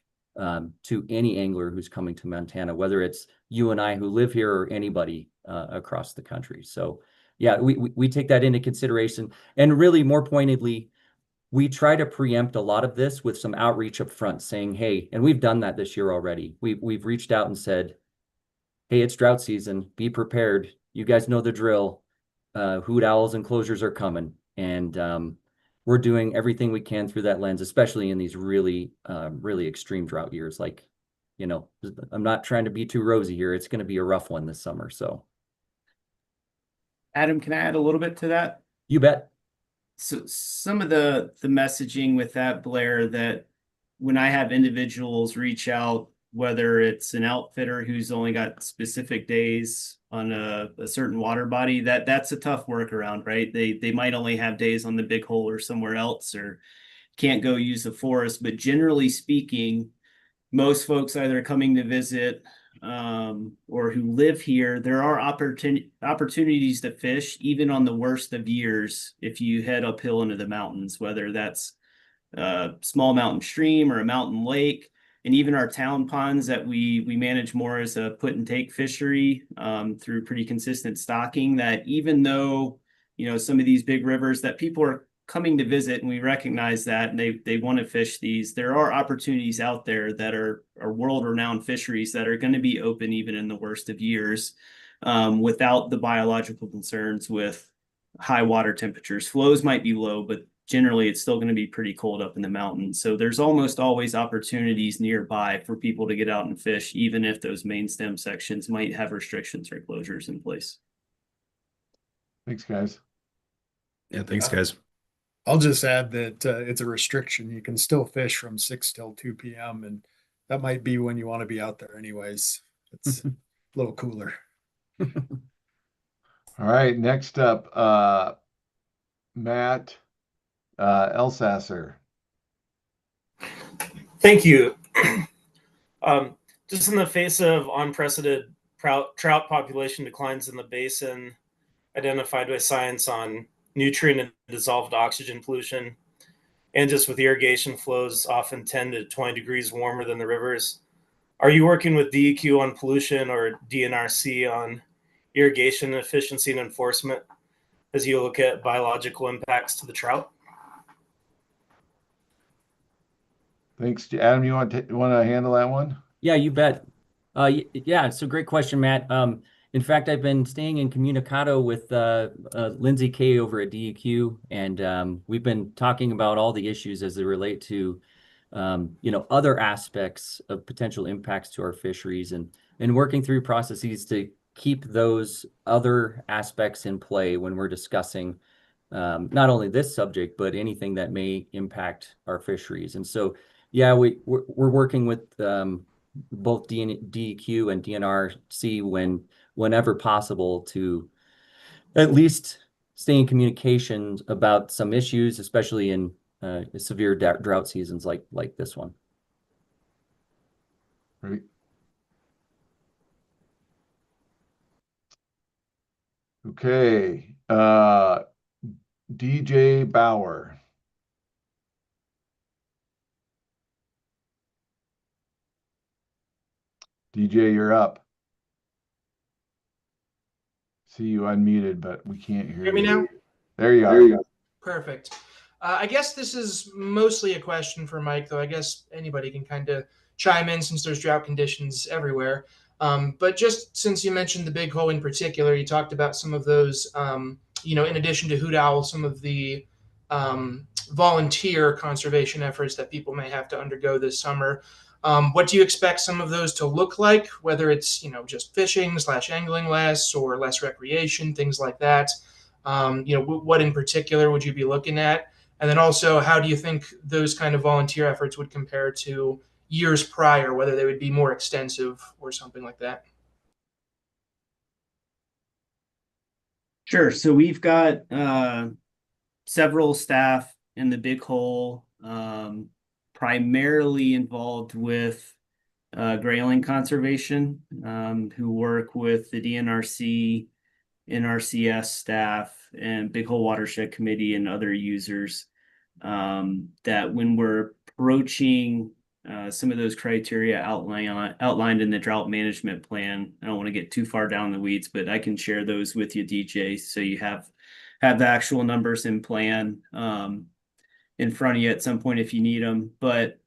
to any angler who's coming to Montana, whether it's you and I who live here or anybody across the country. So yeah, we take that into consideration. And really, more pointedly, we try to preempt a lot of this with some outreach up front, saying, hey, and we've done that this year already. We've reached out and said, hey, it's drought season. Be prepared. You guys know the drill. Hoot owls and closures are coming. And we're doing everything we can through that lens, especially in these really, really extreme drought years. Like, you know, I'm not trying to be too rosy here. It's going to be a rough one this summer. So, Adam, can I add a little bit to that? You bet. So some of the messaging with that, Blair, that when I have individuals reach out, whether it's an outfitter who's only got specific days on a certain water body, that's a tough workaround, right? They might only have days on the big hole or somewhere else, or can't go use the forest. But generally speaking, most folks either coming to visit or who live here, there are opportunities to fish even on the worst of years if you head uphill into the mountains, whether that's a small mountain stream or a mountain lake. And even our town ponds that we manage more as a put and take fishery through pretty consistent stocking, that even though, you know, some of these big rivers that people are coming to visit, and we recognize that, and they want to fish these, there are opportunities out there that are world-renowned fisheries that are going to be open even in the worst of years without the biological concerns with high water temperatures. Flows might be low, but generally it's still going to be pretty cold up in the mountains. So there's almost always opportunities nearby for people to get out and fish, even if those main stem sections might have restrictions or closures in place. Thanks, guys. Yeah, thanks, guys. I'll just add that it's a restriction. You can still fish from 6 till 2 p.m. and that might be when you want to be out there anyways. It's a little cooler. All right, next up, Matt Elsasser. Thank you. Just in the face of unprecedented trout population declines in the basin, identified by science on nutrient and dissolved oxygen pollution, and just with irrigation flows often 10 to 20 degrees warmer than the rivers, are you working with DEQ on pollution or DNRC on irrigation efficiency and enforcement as you look at biological impacts to the trout? Thanks. Adam, you want to handle that one? Yeah, you bet. Yeah, it's a great question, Matt. In fact, I've been staying in communicado with Lindsay Kay over at DEQ, and we've been talking about all the issues as they relate to other aspects of potential impacts to our fisheries, and working through processes to keep those other aspects in play when we're discussing not only this subject, but anything that may impact our fisheries. And so, yeah, we're working with both DEQ and DNRC whenever possible to at least stay in communication about some issues, especially in severe drought seasons like this one. Great. Okay. DJ Bauer. DJ, you're up. See you unmuted, but we can't hear Hear me now? There you are. Perfect. I guess this is mostly a question for Mike, though I guess anybody can kind of chime in since there's drought conditions everywhere. But just since you mentioned the Big Hole in particular, you talked about some of those, in addition to hoot owl, some of the volunteer conservation efforts that people may have to undergo this summer. What do you expect some of those to look like, whether it's, just fishing / angling less or less recreation, things like that? What in particular would you be looking at? And then also, how do you think those kind of volunteer efforts would compare to years prior, whether they would be more extensive or something like that? Sure. So we've got several staff in the Big Hole, primarily involved with grayling conservation, who work with the DNRC, NRCS staff, and Big Hole Watershed Committee and other users, that when we're approaching some of those criteria outlined in the drought management plan, I don't want to get too far down the weeds, but I can share those with you, DJ, so you have the actual numbers in plan in front of you at some point if you need them. But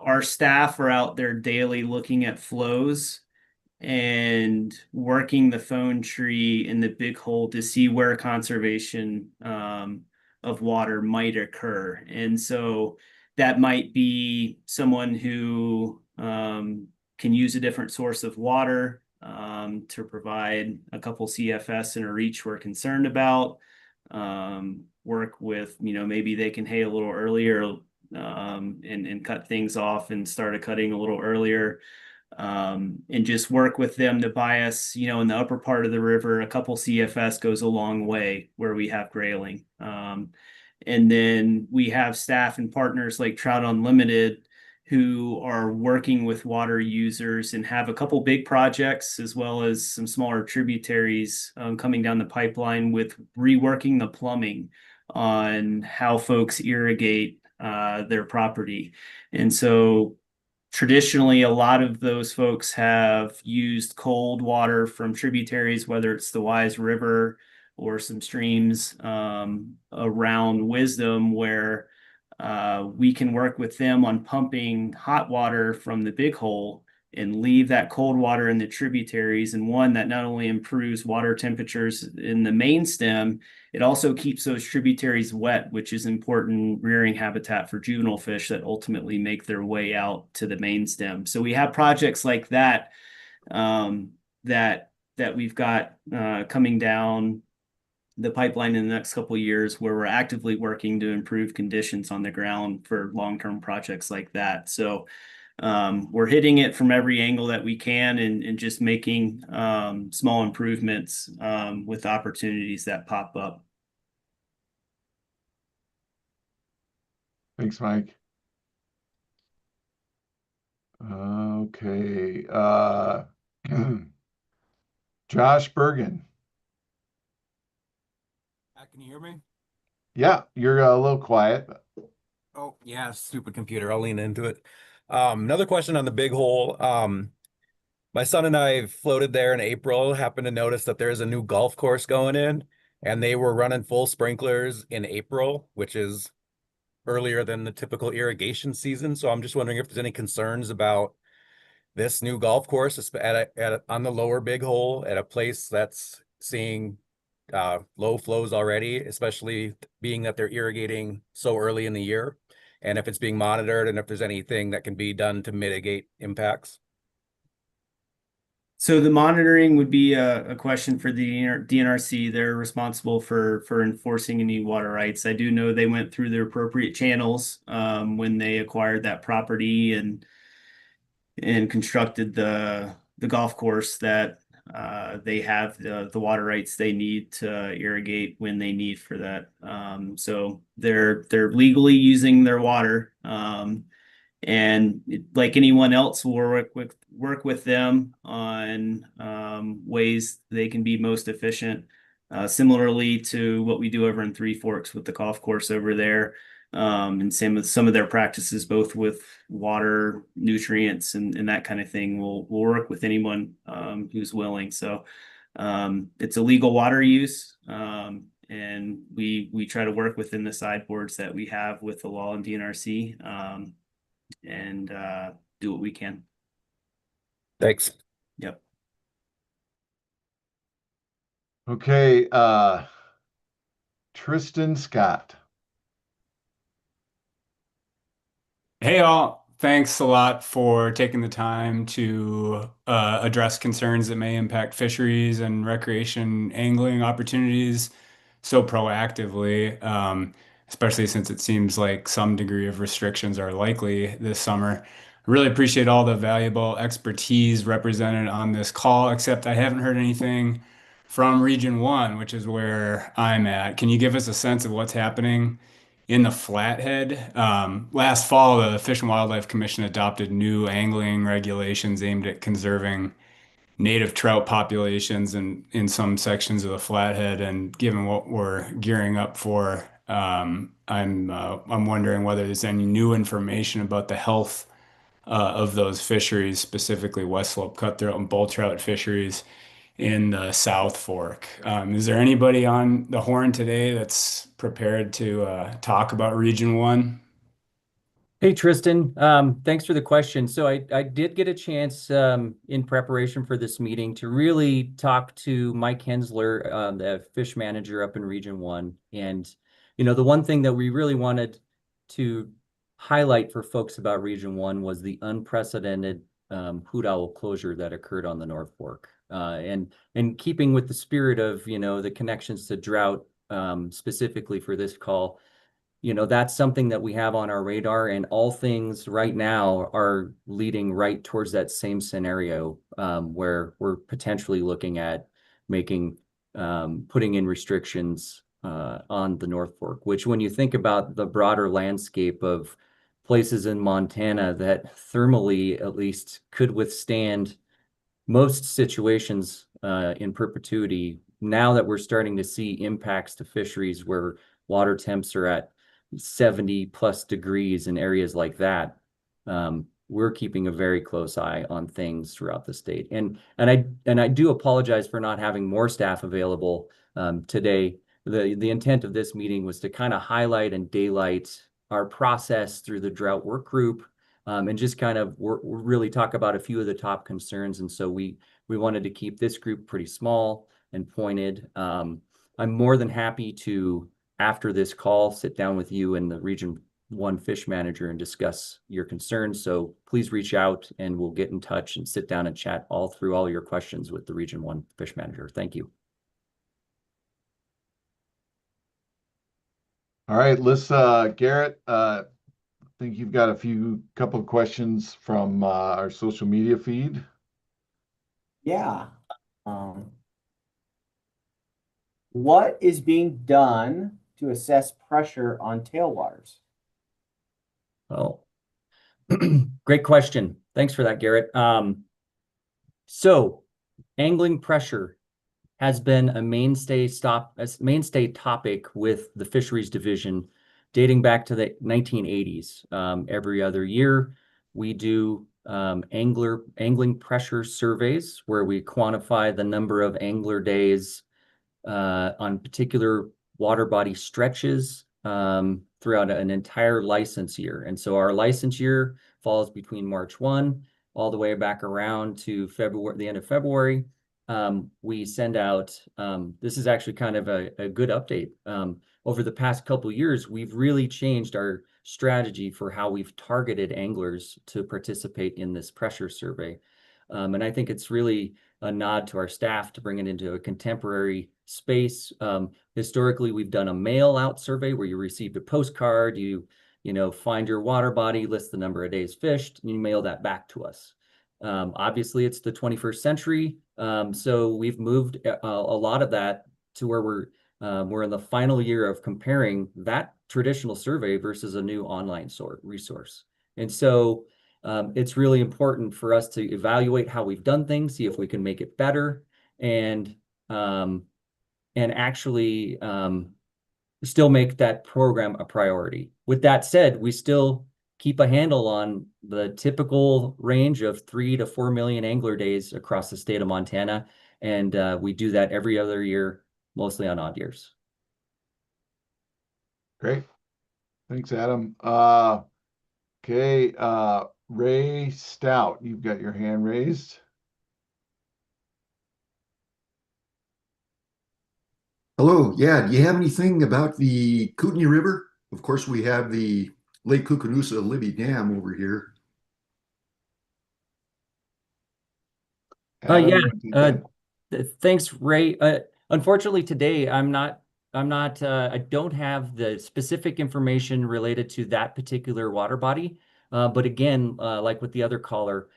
our staff are out there daily looking at flows and working the phone tree in the Big Hole to see where conservation of water might occur. And so that might be someone who can use a different source of water to provide a couple CFS in a reach we're concerned about. Work with, maybe they can hay a little earlier and cut things off and start cutting a little earlier. And just work with them to bias, in the upper part of the river, a couple CFS goes a long way where we have grayling. And then we have staff and partners like Trout Unlimited who are working with water users and have a couple big projects as well as some smaller tributaries coming down the pipeline with reworking the plumbing on how folks irrigate their property. And so traditionally, a lot of those folks have used cold water from tributaries, whether it's the Wise River or some streams around Wisdom, where we can work with them on pumping hot water from the Big Hole and leave that cold water in the tributaries. And one that not only improves water temperatures in the main stem, it also keeps those tributaries wet, which is important rearing habitat for juvenile fish that ultimately make their way out to the main stem. So we have projects like that that we've got coming down the pipeline in the next couple of years, where we're actively working to improve conditions on the ground for long-term projects like that. So we're hitting it from every angle that we can, and just making small improvements with opportunities that pop up. Thanks, Mike. Okay. Josh Bergen. Can you hear me? Yeah, you're a little quiet. Oh, yeah, stupid computer. I'll lean into it. Another question on the big hole. My son and I floated there in April, happened to notice that there's a new golf course going in, and they were running full sprinklers in April, which is earlier than the typical irrigation season. So I'm just wondering if there's any concerns about this new golf course on the lower big hole at a place that's seeing low flows already, especially being that they're irrigating so early in the year, and if it's being monitored and if there's anything that can be done to mitigate impacts. So the monitoring would be a question for the DNRC. They're responsible for enforcing any water rights. I do know they went through the appropriate channels when they acquired that property and constructed the golf course, that they have the water rights they need to irrigate when they need for that. So they're legally using their water. And like anyone else, we'll work with them on ways they can be most efficient. Similarly to what we do over in Three Forks with the golf course over there, and some of their practices, both with water, nutrients, and that kind of thing. We'll work with anyone who's willing. So it's a legal water use, and we try to work within the sideboards that we have with the law and DNRC. And do what we can. Thanks. Yep. Okay, Tristan Scott. Hey all, thanks a lot for taking the time to address concerns that may impact fisheries and recreation angling opportunities so proactively, especially since it seems like some degree of restrictions are likely this summer. I really appreciate all the valuable expertise represented on this call, except I haven't heard anything from Region 1, which is where I'm at. Can you give us a sense of what's happening in the Flathead? Last fall, the Fish and Wildlife Commission adopted new angling regulations aimed at conserving native trout populations in some sections of the Flathead. And given what we're gearing up for, I'm wondering whether there's any new information about the health of those fisheries, specifically West Slope cutthroat and bull trout fisheries in the South Fork. Is there anybody on the horn today that's prepared to talk about Region 1? Hey, Tristan, thanks for the question. So I did get a chance in preparation for this meeting to really talk to Mike Hensler, the fish manager up in Region 1. And, the one thing that we really wanted to highlight for folks about Region 1 was the unprecedented hoot owl closure that occurred on the North Fork. And keeping with the spirit of, the connections to drought, specifically for this call, that's something that we have on our radar, and all things right now are leading right towards that same scenario, where we're potentially looking at putting in restrictions on the North Fork, which, when you think about the broader landscape of places in Montana that thermally at least could withstand most situations in perpetuity, now that we're starting to see impacts to fisheries where water temps are at 70 plus degrees in areas like that, we're keeping a very close eye on things throughout the state. And I do apologize for not having more staff available today. The intent of this meeting was to kind of highlight and daylight our process through the drought work group, and just kind of really talk about a few of the top concerns. And so we wanted to keep this group pretty small and pointed. I'm more than happy to, after this call, sit down with you and the Region 1 fish manager and discuss your concerns. So please reach out and we'll get in touch and sit down and chat through all your questions with the Region 1 fish manager. Thank you. All right, let's, Garrett, I think you've got a couple of questions from our social media feed. Yeah. What is being done to assess pressure on tailwaters? Oh, great question. Thanks for that, Garrett. So angling pressure has been a mainstay topic with the fisheries division dating back to the 1980s. Every other year, we do angling pressure surveys where we quantify the number of angler days on particular water body stretches throughout an entire license year. And so our license year falls between March 1 all the way back around to February, the end of February. We send out, this is actually kind of a good update. Over the past couple of years, we've really changed our strategy for how we've targeted anglers to participate in this pressure survey. And I think it's really a nod to our staff to bring it into a contemporary space. Historically, we've done a mail out survey where you received a postcard, you find your water body, list the number of days fished, and you mail that back to us. Obviously, it's the 21st century, so we've moved a lot of that to where we're in the final year of comparing that traditional survey versus a new online resource. And so it's really important for us to evaluate how we've done things, see if we can make it better, and actually still make that program a priority. With that said, we still keep a handle on the typical range of 3 to 4 million angler days across the state of Montana, and we do that every other year, mostly on odd years. Great. Thanks, Adam. Okay, Ray Stout, you've got your hand raised. Hello. Yeah. Do you have anything about the Kootenai River? Of course, we have the Lake Koocanusa-Libby Dam over here. Adam, Thanks, Ray. Unfortunately, today I don't have the specific information related to that particular water body. But again, like with the other caller,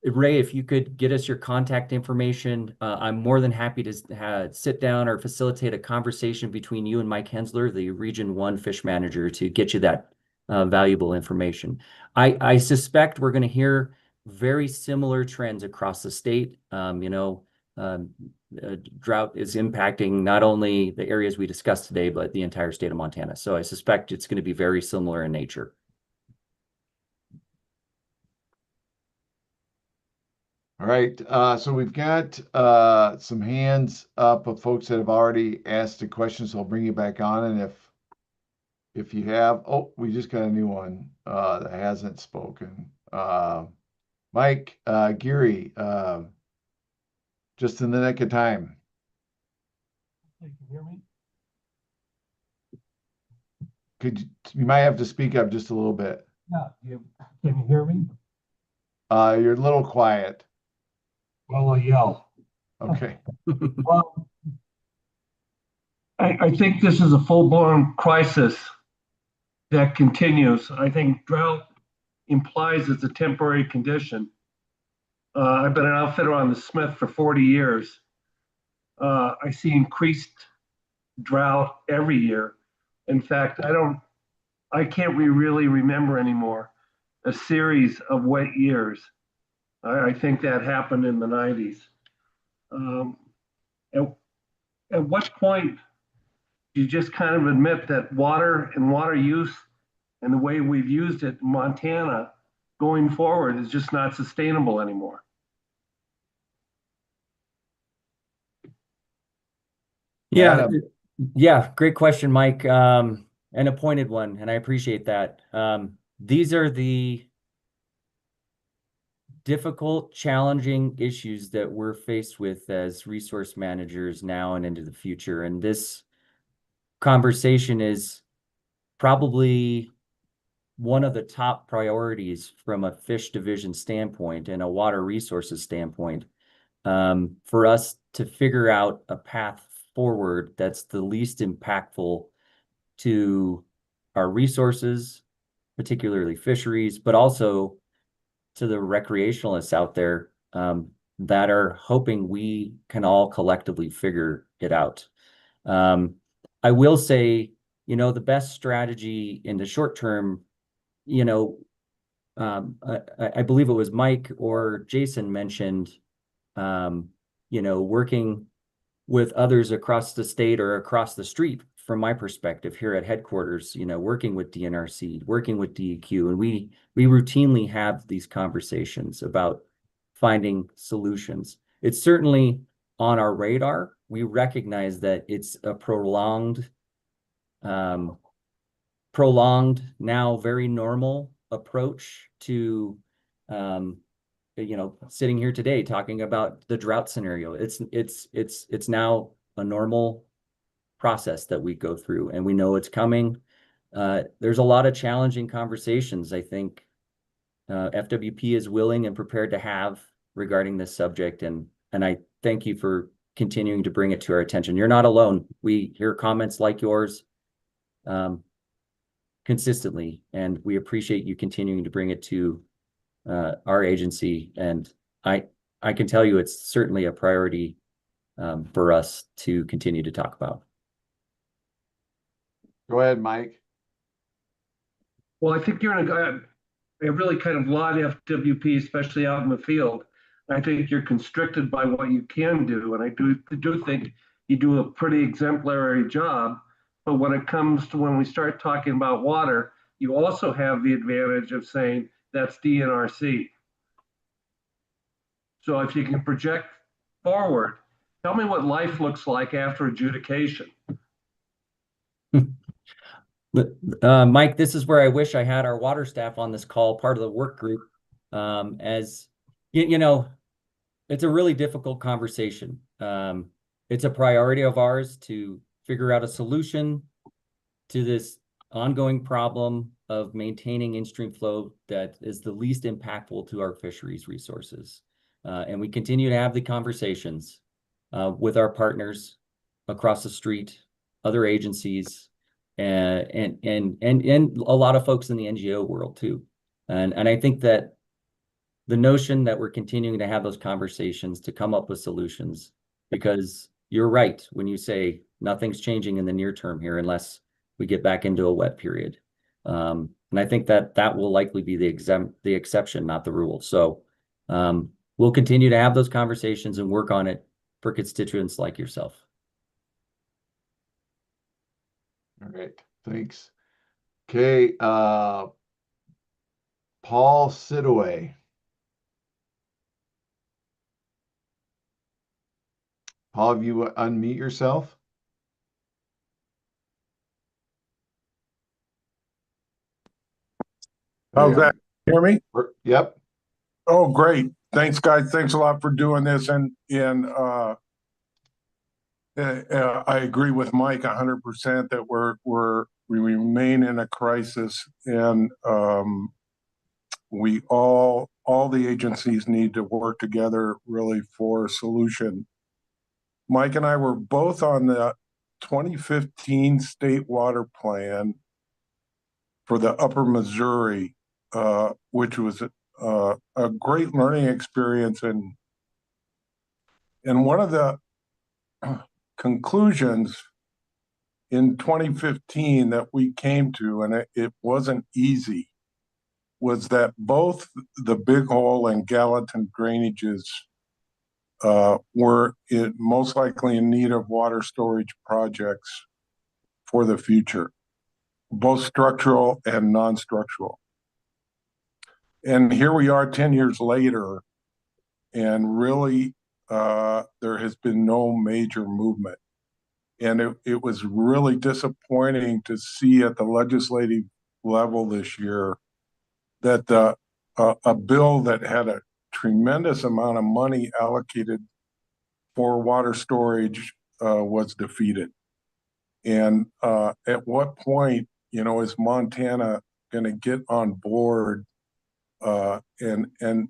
Ray, if you could get us your contact information, I'm more than happy to sit down or facilitate a conversation between you and Mike Hensler, the Region 1 fish manager, to get you that valuable information. I suspect we're going to hear very similar trends across the state. Drought is impacting not only the areas we discussed today, but the entire state of Montana. So I suspect it's going to be very similar in nature. All right, so we've got some hands up of folks that have already asked a question, so I'll bring you back on. And if you have, we just got a new one that hasn't spoken. Mike Geary, just in the nick of time. You can hear me? You might have to speak up just a little bit. Yeah, can you hear me? You're a little quiet. Well, I'll yell. Okay. Well, I think this is a full-blown crisis that continues. I think drought implies it's a temporary condition. I've been an outfitter on the Smith for 40 years. I see increased drought every year. In fact, I can't really remember anymore a series of wet years. I think that happened in the 90s. At what point do you just kind of admit that water and water use and the way we've used it in Montana going forward is just not sustainable anymore? Yeah, yeah, great question, Mike, and a pointed one, and I appreciate that. these are the difficult, challenging issues that we're faced with as resource managers now and into the future. And this conversation is probably one of the top priorities from a fish division standpoint and a water resources standpoint, for us to figure out a path forward that's the least impactful to our resources, particularly fisheries, but also to the recreationalists out there, that are hoping we can all collectively figure it out. I will say, the best strategy in the short term, I believe it was Mike or Jason mentioned, working with others across the state or across the street. From my perspective here at headquarters, working with DNRC, working with DEQ, and we routinely have these conversations about finding solutions. It's certainly on our radar. We recognize that it's a prolonged, now very normal approach to, sitting here today talking about the drought scenario. It's now a normal process that we go through, and we know it's coming. There's a lot of challenging conversations I think FWP is willing and prepared to have regarding this subject, and I thank you for continuing to bring it to our attention. You're not alone. We hear comments like yours consistently, and we appreciate you continuing to bring it to our agency. And I can tell you it's certainly a priority for us to continue to talk about. Go ahead, Mike. Well, I think you're I really kind of laud FWP, especially out in the field. I think you're constricted by what you can do, and I do think you do a pretty exemplary job. But when it comes to when we start talking about water, you also have the advantage of saying that's DNRC. So if you can project forward, tell me what life looks like after adjudication. Mike, this is where I wish I had our water staff on this call, part of the work group. As it's a really difficult conversation. It's a priority of ours to figure out a solution to this ongoing problem of maintaining in-stream flow that is the least impactful to our fisheries resources. And we continue to have the conversations with our partners across the street, other agencies, and a lot of folks in the NGO world too. And I think that the notion that we're continuing to have those conversations to come up with solutions, because you're right when you say nothing's changing in the near term here unless we get back into a wet period. And I think that will likely be the exception, not the rule. So we'll continue to have those conversations and work on it for constituents like yourself. All right, thanks. Okay, Paul Sidaway. Paul, have you unmute yourself? How's that? Hear me? Yep. Oh, great. Thanks, guys. Thanks a lot for doing this. And I agree with Mike 100% that we remain in a crisis, and all the agencies need to work together really for a solution. Mike and I were both on the 2015 state water plan for the Upper Missouri, which was a great learning experience. And one of the conclusions in 2015 that we came to, and it wasn't easy, was that both the Big Hole and Gallatin drainages were most likely in need of water storage projects for the future, both structural and non-structural. And here we are 10 years later, and really there has been no major movement. And it was really disappointing to see at the legislative level this year that a bill that had a tremendous amount of money allocated for water storage was defeated. And at what point, is Montana going to get on board and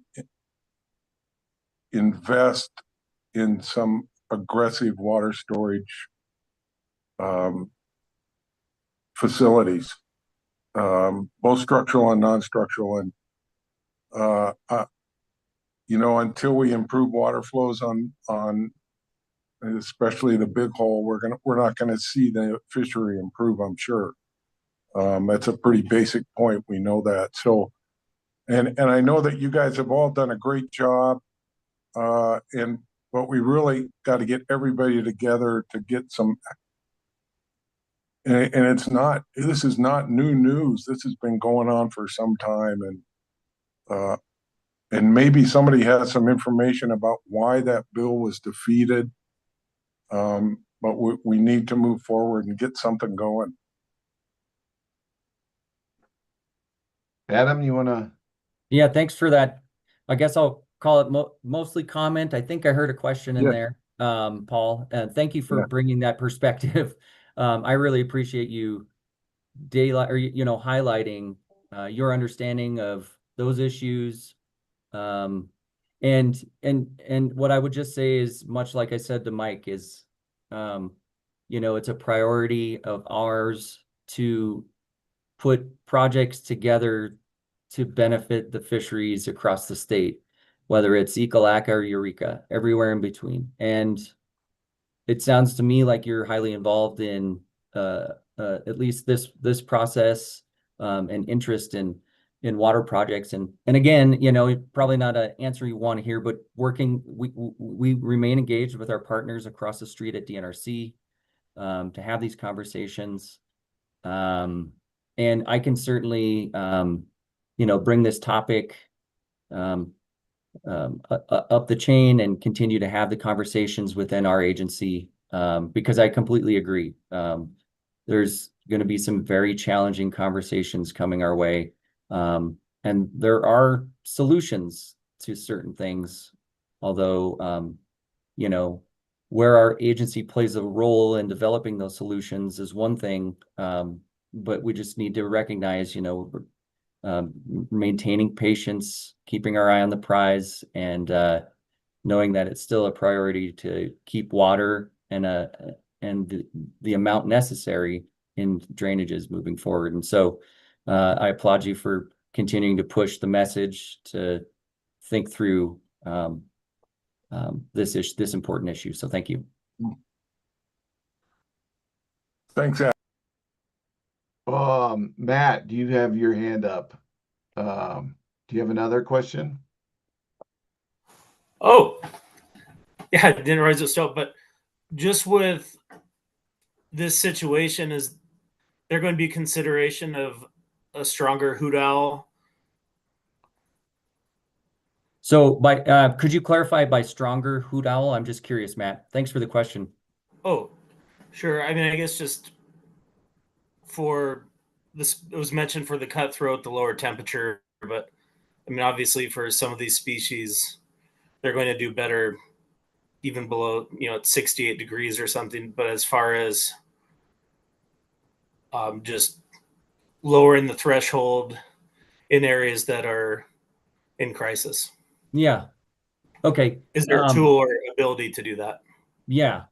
invest in some aggressive water storage facilities, both structural and non-structural? And until we improve water flows on especially the big hole, we're not gonna see the fishery improve, I'm sure. That's a pretty basic point. We know that. So, and I know that you guys have all done a great job. But we really got to get everybody together to get some. And this is not new news. This has been going on for some time, and maybe somebody has some information about why that bill was defeated. But we need to move forward and get something going. Adam, you want to? Yeah, thanks for that. I guess I'll call it mostly comment. I think I heard a question in there, Paul. Thank you for bringing that perspective. I really appreciate you highlighting your understanding of those issues. And what I would just say is, much like I said to Mike, is it's a priority of ours to put projects together to benefit the fisheries across the state, whether it's Ekalaka or Eureka, everywhere in between. And it sounds to me like you're highly involved in at least this process and interest in water projects. And again, probably not an answer you want to hear, but we remain engaged with our partners across the street at DNRC to have these conversations. And I can certainly bring this topic up the chain and continue to have the conversations within our agency, because I completely agree. There's going to be some very challenging conversations coming our way. And there are solutions to certain things, although, where our agency plays a role in developing those solutions is one thing, but we just need to recognize, maintaining patience, keeping our eye on the prize, and knowing that it's still a priority to keep water and the amount necessary in drainages moving forward. And so I applaud you for continuing to push the message to think through this important issue. So thank you. Thanks, Adam. Matt, do you have your hand up? Do you have another question? Oh, yeah, I didn't realize it was still, but just with this situation, is there going to be consideration of a stronger hoot owl? So could you clarify by stronger hoot owl? I'm just curious, Matt. Thanks for the question. Oh, sure. I mean, I guess just for this, it was mentioned for the cutthroat, the lower temperature, but I mean, obviously for some of these species, they're going to do better even below, at 68 degrees or something. But as far as just lowering the threshold in areas that are in crisis. Yeah. Okay. Is there a tool or ability to do that? Yeah.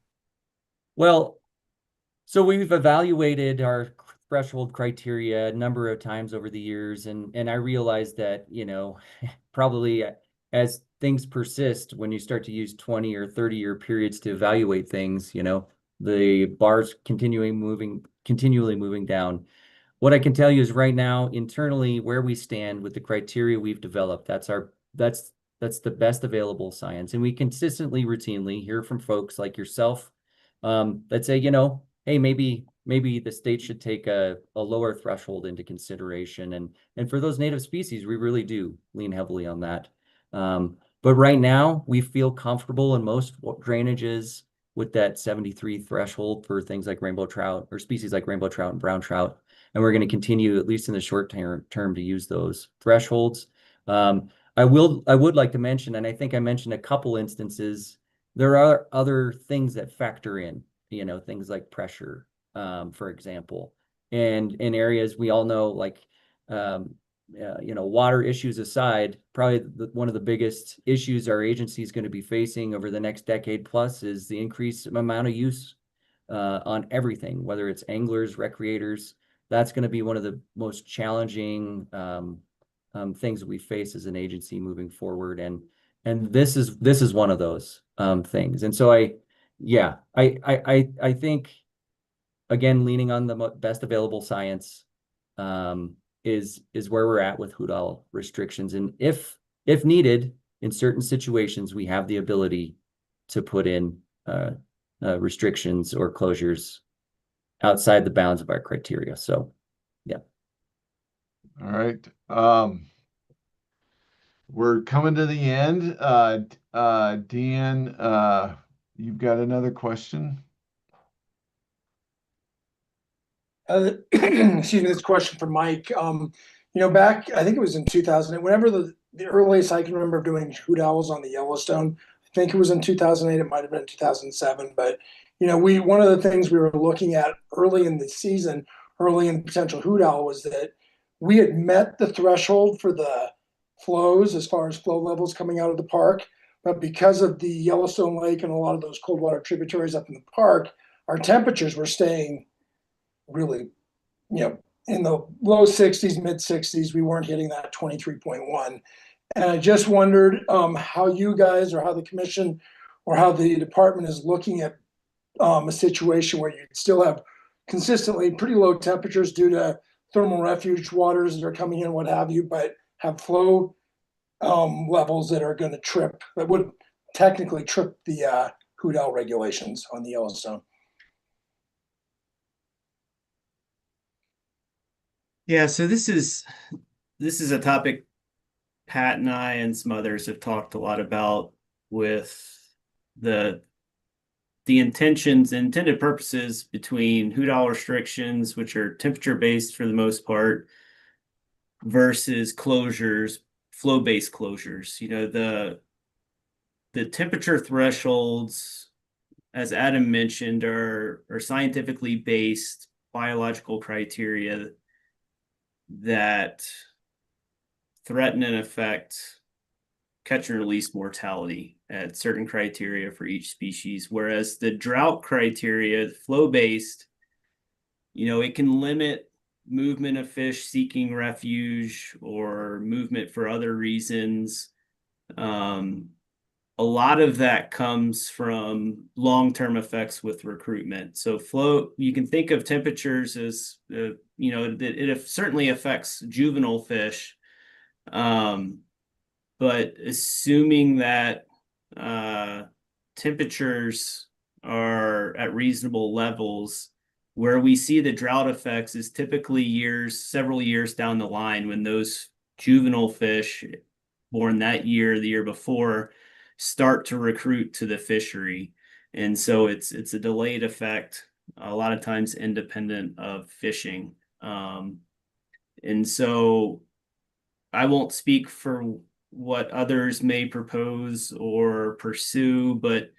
Well, so we've evaluated our threshold criteria a number of times over the years, and I realized that, probably as things persist, when you start to use 20 or 30-year periods to evaluate things, the bar's continually moving down. What I can tell you is right now, internally, where we stand with the criteria we've developed, that's the best available science. And we consistently, routinely hear from folks like yourself that say, hey, maybe the state should take a lower threshold into consideration. And for those native species, we really do lean heavily on that. But right now, we feel comfortable in most drainages with that 73 threshold for things like rainbow trout or species like rainbow trout and brown trout. and we're going to continue, at least in the short term, to use those thresholds. I would like to mention, and I think I mentioned a couple instances, there are other things that factor in, things like pressure, for example, and in areas we all know, like, water issues aside, probably one of the biggest issues our agency is going to be facing over the next decade plus is the increased amount of use on everything, whether it's anglers, recreators. That's going to be one of the most challenging things that we face as an agency moving forward, and this is one of those things. And so I think, again, leaning on the best available science is where we're at with hoot owl restrictions, and if needed in certain situations, we have the ability to put in restrictions or closures outside the bounds of our criteria. So, yeah. All right. We're coming to the end. Dan, you've got another question? Excuse me, this question for Mike. Back, I think it was in 2008, whenever the earliest I can remember doing hoot owls on the Yellowstone, I think it was in 2008, it might have been 2007, but one of the things we were looking at early in the season, early in the potential hoot owl, was that we had met the threshold for the flows as far as flow levels coming out of the park, but because of the Yellowstone Lake and a lot of those cold water tributaries up in the park, our temperatures were staying really, in the low 60s, mid 60s. We weren't hitting that 23.1. And I just wondered how you guys, or how the commission, or how the department is looking at a situation where you still have consistently pretty low temperatures due to thermal refuge waters that are coming in, what have you, but have flow levels that are going to that would technically trip the hoot owl regulations on the Yellowstone. Yeah, so this is a topic Pat and I and some others have talked a lot about, with the intentions and intended purposes between hoot owl restrictions, which are temperature based for the most part, versus closures, flow based closures. The temperature thresholds, as Adam mentioned, are scientifically based biological criteria that threaten and affect catch and release mortality at certain criteria for each species. Whereas the drought criteria, flow-based, it can limit movement of fish seeking refuge or movement for other reasons. A lot of that comes from long-term effects with recruitment. So you can think of temperatures as, it certainly affects juvenile fish. But assuming that temperatures are at reasonable levels, where we see the drought effects is typically several years down the line, when those juvenile fish born that year, the year before, start to recruit to the fishery. And so it's a delayed effect, a lot of times independent of fishing. And so I won't speak for what others may propose or pursue, but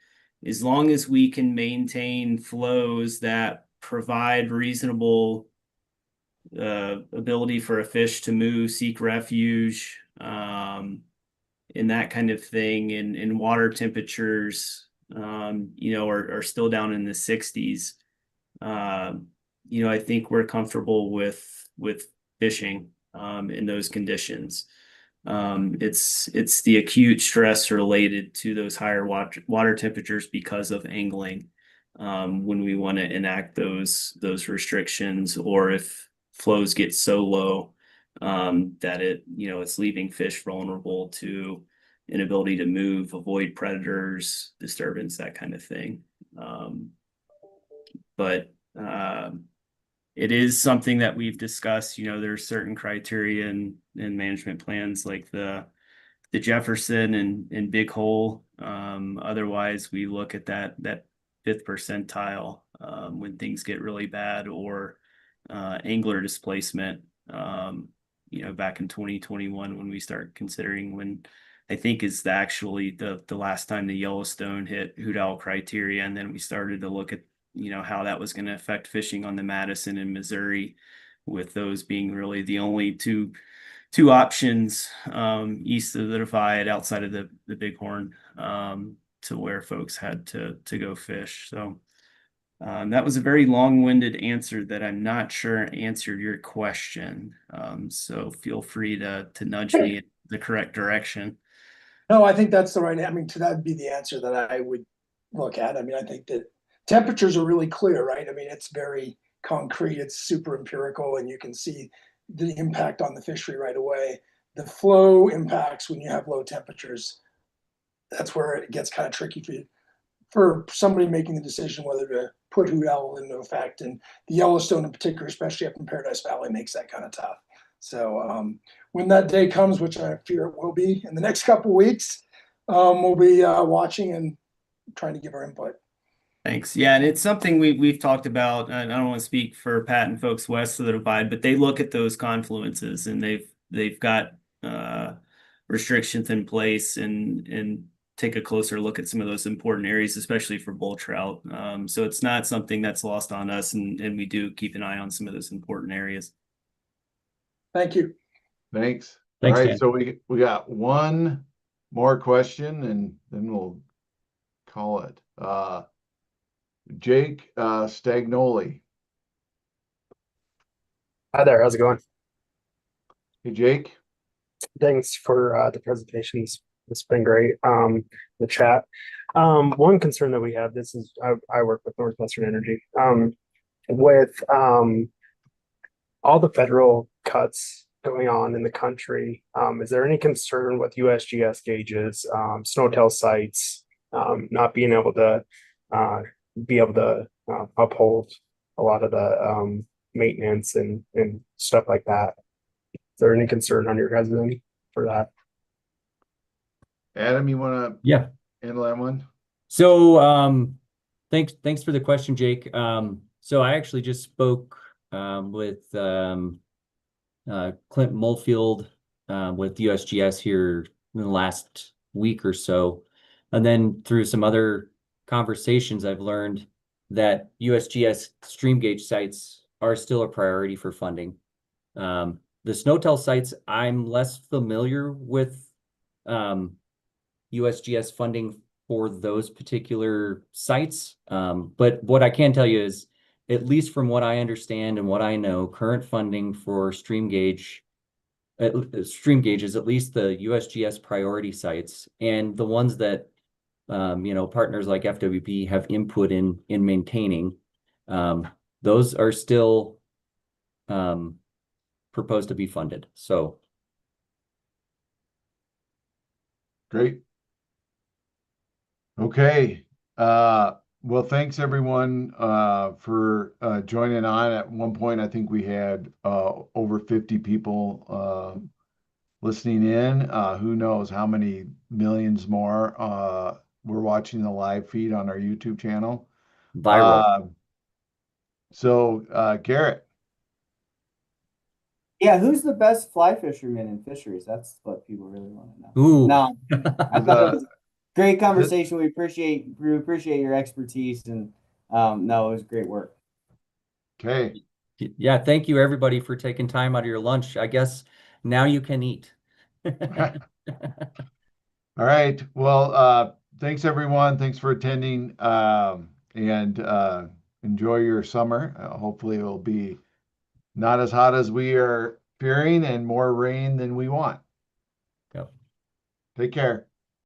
as long as we can maintain flows that provide reasonable ability for a fish to move, seek refuge, and that kind of thing, and water temperatures, are still down in the 60s. I think we're comfortable with fishing in those conditions. It's the acute stress related to those higher water temperatures because of angling, when we want to enact those restrictions, or if flows get so low that it's leaving fish vulnerable to inability to move, avoid predators, disturbance, that kind of thing. But it is something that we've discussed. There's certain criteria and management plans, like the Jefferson and Big Hole. Otherwise, we look at that 5th percentile when things get really bad, or angler displacement, back in 2021 when we start considering when I think is actually the last time the Yellowstone hit hoot owl criteria. And then we started to look at, how that was going to affect fishing on the Madison and Missouri, with those being really the only two options east of the divide outside of the Bighorn, to where folks had to go fish. So that was a very long-winded answer that I'm not sure answered your question. So feel free to nudge me in the correct direction. No, I think that's the right, that'd be the answer that I would look at. I think that temperatures are really clear, right? It's very concrete, it's super empirical, and you can see the impact on the fishery right away. The flow impacts when you have low temperatures. That's where it gets kind of tricky for somebody making the decision whether to put hoot owl into effect. And the Yellowstone in particular, especially up in Paradise Valley, makes that kind of tough. So when that day comes, which I fear it will be in the next couple of weeks, we'll be watching and trying to give our input. Thanks. Yeah, and it's something we've talked about, and I don't want to speak for Pat and folks west of the divide, but they look at those confluences and they've got restrictions in place and take a closer look at some of those important areas, especially for bull trout. So it's not something that's lost on us, and we do keep an eye on some of those important areas. Thank you. Thanks. Thanks, All right, Dan. so we got one more question and then we'll call it. Jake Stagnoli. Hi there, how's it going? Hey, Jake. Thanks for the presentations. It's been great. The chat. One concern that we have, I work with Northwestern Energy. With all the federal cuts going on in the country, is there any concern with USGS gauges, snowtail sites, not being able to uphold a lot of the maintenance and stuff like that? Is there any concern on your guys' end for that? Adam, you want to handle that one? So thanks for the question, Jake. So I actually just spoke with Clint Mulfield with USGS here in the last week or so. And then through some other conversations, I've learned that USGS stream gauge sites are still a priority for funding. The snowtail sites, I'm less familiar with USGS funding for those particular sites. But what I can tell you is, at least from what I understand and what I know, current funding for stream gauge is at least the USGS priority sites, and the ones that partners like FWP have input in maintaining. Those are still proposed to be funded. So great. Okay. Well, thanks everyone for joining on. At one point, I think we had over 50 people listening in. Who knows how many millions more we're watching the live feed on our YouTube channel. Viral. So Garrett. Yeah, who's the best fly fisherman in fisheries? That's what people really want to know. Ooh. No, I thought it was a great conversation. We appreciate your expertise, and no, it was great work. Okay. Yeah, thank you everybody for taking time out of your lunch. I guess now you can eat. All right. Well, thanks everyone. Thanks for attending, and enjoy your summer. Hopefully it'll be not as hot as we are fearing and more rain than we want. Yep. Take care.